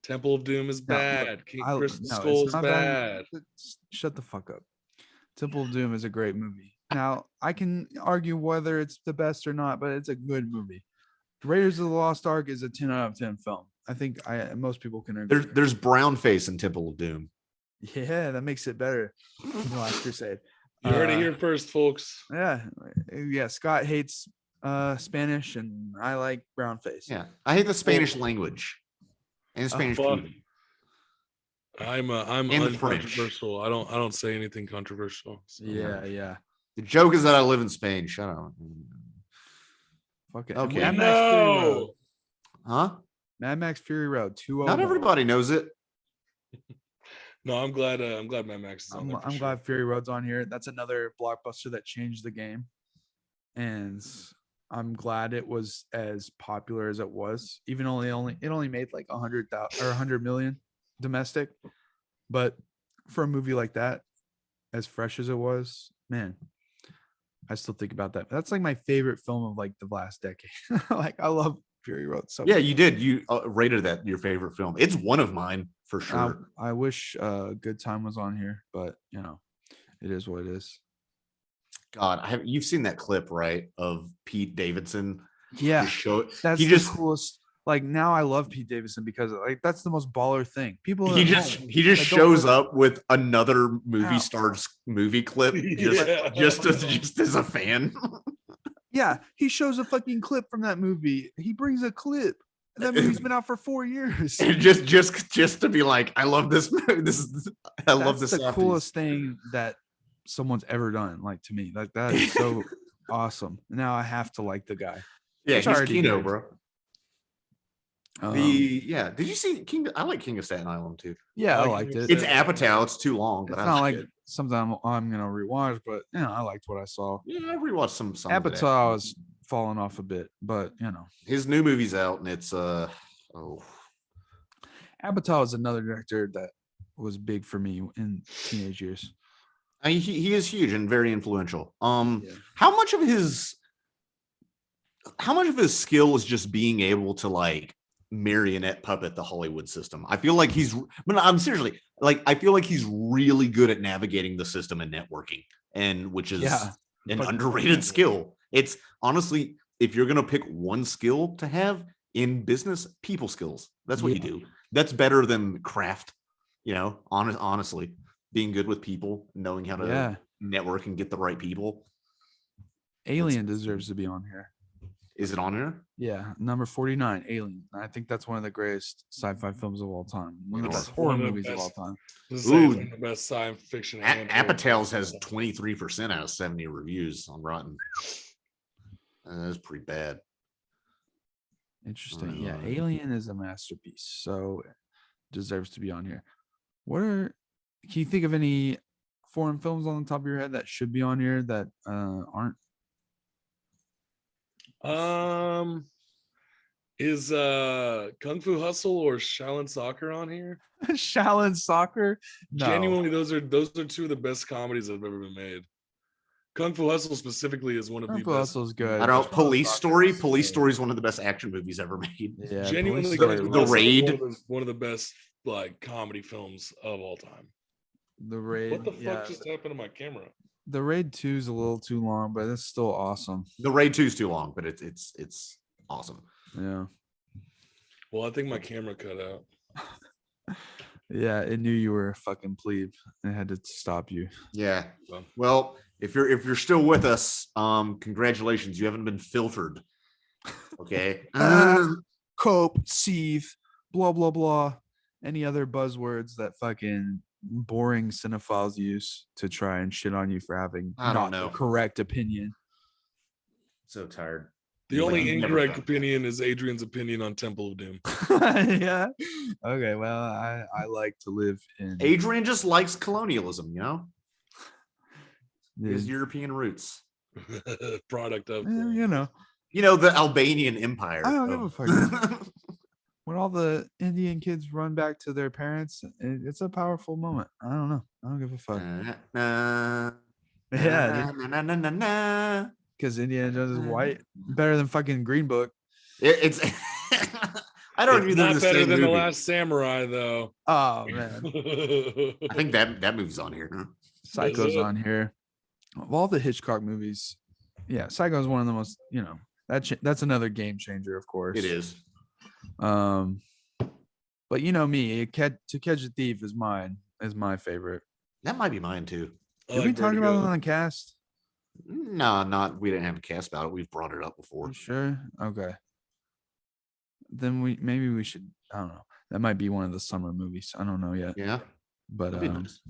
Temple of Doom is No, bad. King I- Crystal no, it's Skull is not bad. Shut the fuck up. Temple of Doom is a great movie. Now, I can argue whether it's the best or not, but it's a good movie. Raiders of the Lost Ark is a 10 out of 10 film. I think most people can agree. There's brown face in Temple of Doom. Yeah, that makes it better than Last Crusade. You heard it here first, folks. Yeah. Scott hates Spanish, and I like brown face. Yeah. I hate the Spanish language. And Spanish fuck. people. I'm And French. uncontroversial. I don't say anything controversial. So. Yeah. The joke is that I live in Spain. Shut up. Fuck it. Okay. Mad Max Fury Road. No. Huh? Mad Max Fury Road. 201. Not everybody knows it. No, I'm glad Mad Max is on there. I'm glad Fury Road's on here. That's another blockbuster that changed the game, and I'm glad it was as popular as it was. Even it only made like 100,000 or 100 million domestic, but for a movie like that, as fresh as it was, man, I still think about that. That's like my favorite film of like the last decade. Like I love Fury Road so Yeah, much. you did. You rated that your favorite film. It's one of mine for sure. I wish Good Time was on here, but it is what it is. God, you've seen that clip, right? Of Pete Davidson. Yeah, Just show that's he the just coolest. Like now, I love Pete Davidson because like that's the most baller thing. People he at just home he just that don't shows really- up with another movie Ow. star's movie clip Yeah. just as a fan. Yeah, he shows a fucking clip from that movie. He brings a clip. That movie's been out for 4 years. And just to be like, I love this movie. I love That's this. the coolest thing that someone's ever done. Like to me, like that is so awesome. Now I have to like the guy. Yeah, It's he's already Kino, good. bro. Um, Did you see King? I like King of Staten Island too. yeah, I like liked King of it. It's Apatow. It's too long, It's but not I like like it. something I'm gonna rewatch, but I liked what I saw. Yeah, I rewatched some of it, Apatow actually. is falling off a bit, but His new movie's out, and it's Apatow is another director that was big for me in teenage years. I mean, he is huge and very influential. Yeah. How much of his skill is just being able to like marionette puppet the Hollywood system? I feel like I'm seriously like, I feel like he's really good at navigating the system and networking, and which is an but- underrated skill. It's honestly, if you're gonna pick one skill to have in business, people skills. That's what you do. That's better than craft. Honestly, being good with people, knowing how to network and get the right people. Alien deserves to be on here. Is it on here? Yeah, number 49, Alien. I think that's one of the greatest sci-fi films of all time. One of the It's best horror one of the movies of all best. time. This is like Ooh. one of the best science fiction. and horror Apatow's films. has 23% out of 70 reviews on Rotten. That's pretty bad. Interesting. Yeah, Uh, Alien is a masterpiece, so it deserves to be on here. Can you think of any foreign films on the top of your head that should be on here that aren't? Is Kung Fu Hustle or Shaolin Soccer on here? Shaolin Soccer? No. Genuinely, those are two of the best comedies that have ever been made. Kung Fu Hustle specifically is one of Kung the Fu best. Hustle's good. I don't know. Shaolin Police Soccer Story. is Police good. Story is one of the best action movies ever made. Yeah, Genuinely, Police Kung Story Fu was- The Hustle is Raid. one of the best like comedy films of all time. The Raid. What the fuck yeah. just happened to my camera? The Raid 2 is a little too long, but it's still awesome. The Raid 2 is too long, but it's awesome. Yeah. Well, I think my camera cut out. Yeah, it knew you were a fucking plebe and had to stop you. Yeah. Well. Well, if you're still with us, congratulations. You haven't been filtered. Okay. Cope, sieve, blah blah blah. Any other buzzwords that fucking boring cinephiles use to try and shit on you for having I don't not the know. correct opinion. So tired. The Like, only you've never incorrect done opinion is Adrian's opinion on Temple of Doom. Yeah. Okay. Well, I like to live in Adrian just likes colonialism, you know? His the, European roots. Product of you know. You know, the Albanian Empire. I don't give a of- fuck. When all the Indian kids run back to their parents, it's a powerful moment. I don't know. I don't give a fuck. Yeah, na. because Indiana Jones is white, better than fucking Green Book. It's I don't It's agree they're not the better same than movie. The Last Samurai, though. Oh man, I think that movie's on here. Huh? Psycho's on here. Of all the Hitchcock movies, yeah, Psycho is one of the most. You know, that's another game changer, of course. It is. But you know me, To Catch a Thief is my favorite. That might be mine too. I Did we like talk about it Vertigo. on the cast? No, we didn't have a cast about it. We've brought it up before. You sure? Okay. Then maybe we should. I don't know. That might be one of the summer movies. I don't know yet. Yeah, But that'd be nice.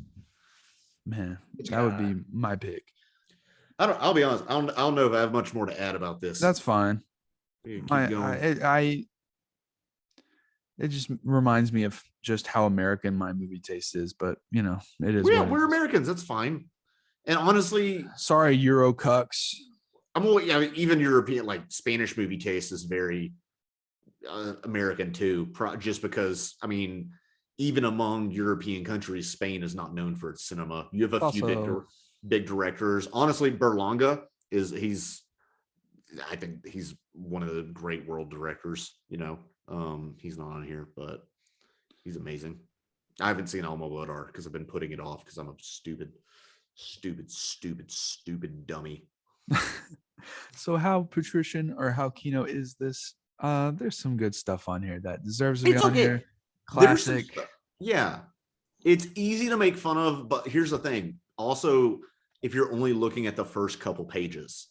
man, that would be my pick. I'll be honest. I don't know if I have much more to add about this. That's fine. Keep going. It just reminds me of just how American my movie taste is. But you know, it is. Yeah, what it we're is. Americans. That's fine. And honestly, Sorry, Euro cucks. even European, like Spanish movie taste is very American too. Just because, I mean, even among European countries, Spain is not known for its cinema. You have a few big directors. Honestly, Berlanga I think he's one of the great world directors. You know, he's not on here, but he's amazing. I haven't seen Almodovar because I've been putting it off because I'm a stupid dummy. So how Patrician or how Kino is this? There's some good stuff on here that deserves to be on here. Classic. Yeah, it's easy to make fun of, but here's the thing. Also, if you're only looking at the first couple pages,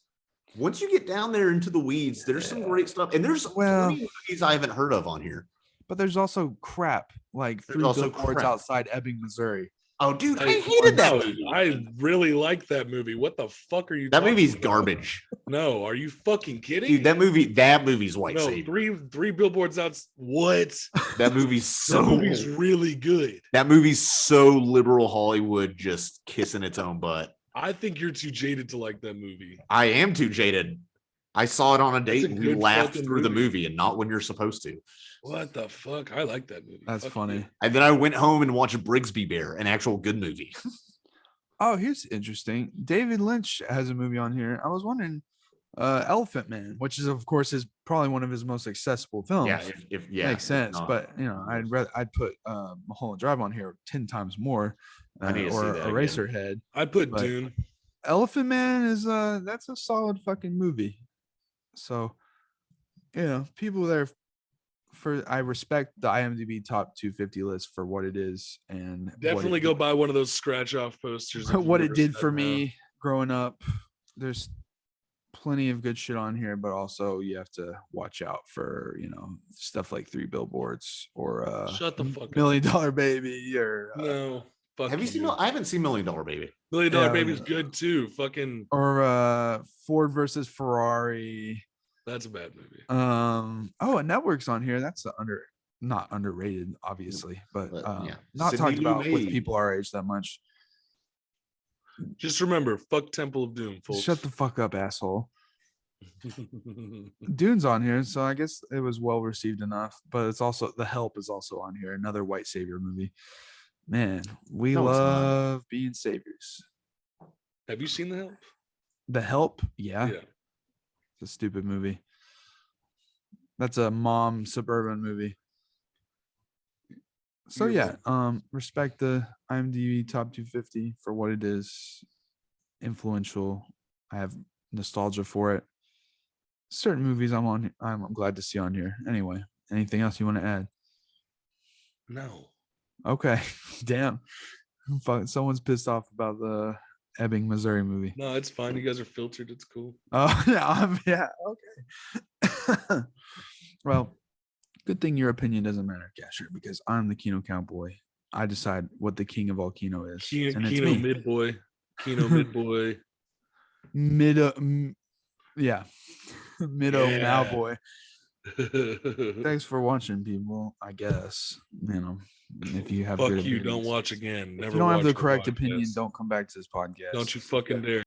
once you get down there into the weeds, there's some great stuff, and there's plenty of movies I haven't heard of on here. But there's also crap like Three Billboards Outside Ebbing, Missouri. Oh, dude, I hated that movie. I really like that movie. What the fuck are you? That movie's about? Garbage. No, are you fucking kidding? Dude, that movie's white. No, Savior. three billboards out. What? That movie's really good. That movie's so liberal Hollywood, just kissing its own butt. I think you're too jaded to like that movie. I am too jaded. I saw it on a date and we laughed through the movie. movie and not when you're supposed to. What the fuck? I like that movie. That's Fuck funny. you. And then I went home and watched Brigsby Bear, an actual good movie. Oh, here's interesting. David Lynch has a movie on here. I was wondering, Elephant Man, which is of course is probably one of his most accessible films. Yeah, makes sense. But you know, I'd put Mulholland Drive on here 10 times more, or Eraserhead. I'd put Dune. Elephant Man is that's a solid fucking movie. So, you know, people there I respect the IMDb top 250 list for what it is and definitely go buy one of those scratch off posters. What it did for me growing up. There's plenty of good shit on here, but also you have to watch out for, you know, stuff like Three Billboards or shut the fuck $1 Million Baby or no. Fuck have you seen? I haven't seen $1 Million Baby. $1 Million Baby's good too. Fucking or Ford versus Ferrari. That's a bad movie. A Network's on here. That's not underrated, obviously, but not Sidney talked about with Lumet. people our age that much. Just remember, fuck Temple of Doom, folks. Shut the fuck up, asshole. Dune's on here, so I guess it was well received enough. But it's also The Help is also on here, another white savior movie. Man, we love being saviors. Have you seen The Help? The Help, yeah. It's a stupid movie. That's a mom suburban movie. So yeah, respect the IMDb top 250 for what it is. Influential. I have nostalgia for it. Certain movies I'm glad to see on here. Anyway, anything else you want to add? No. Okay. Damn. Someone's pissed off about the Ebbing, Missouri movie. No, it's fine. You guys are filtered. It's cool. Oh yeah, yeah. Okay. Well, good thing your opinion doesn't matter, Casher, because I'm the Kino Cowboy. I decide what the king of all Kino is. Kino, and it's Kino me. Midboy. Kino Midboy. Yeah. Middo Yeah. Malboy. Thanks for watching, people. I guess, if you have Fuck good you. opinions. Don't watch again. If Never you don't have watch the correct opinion, podcast. don't come back to this podcast. Don't you fucking dare.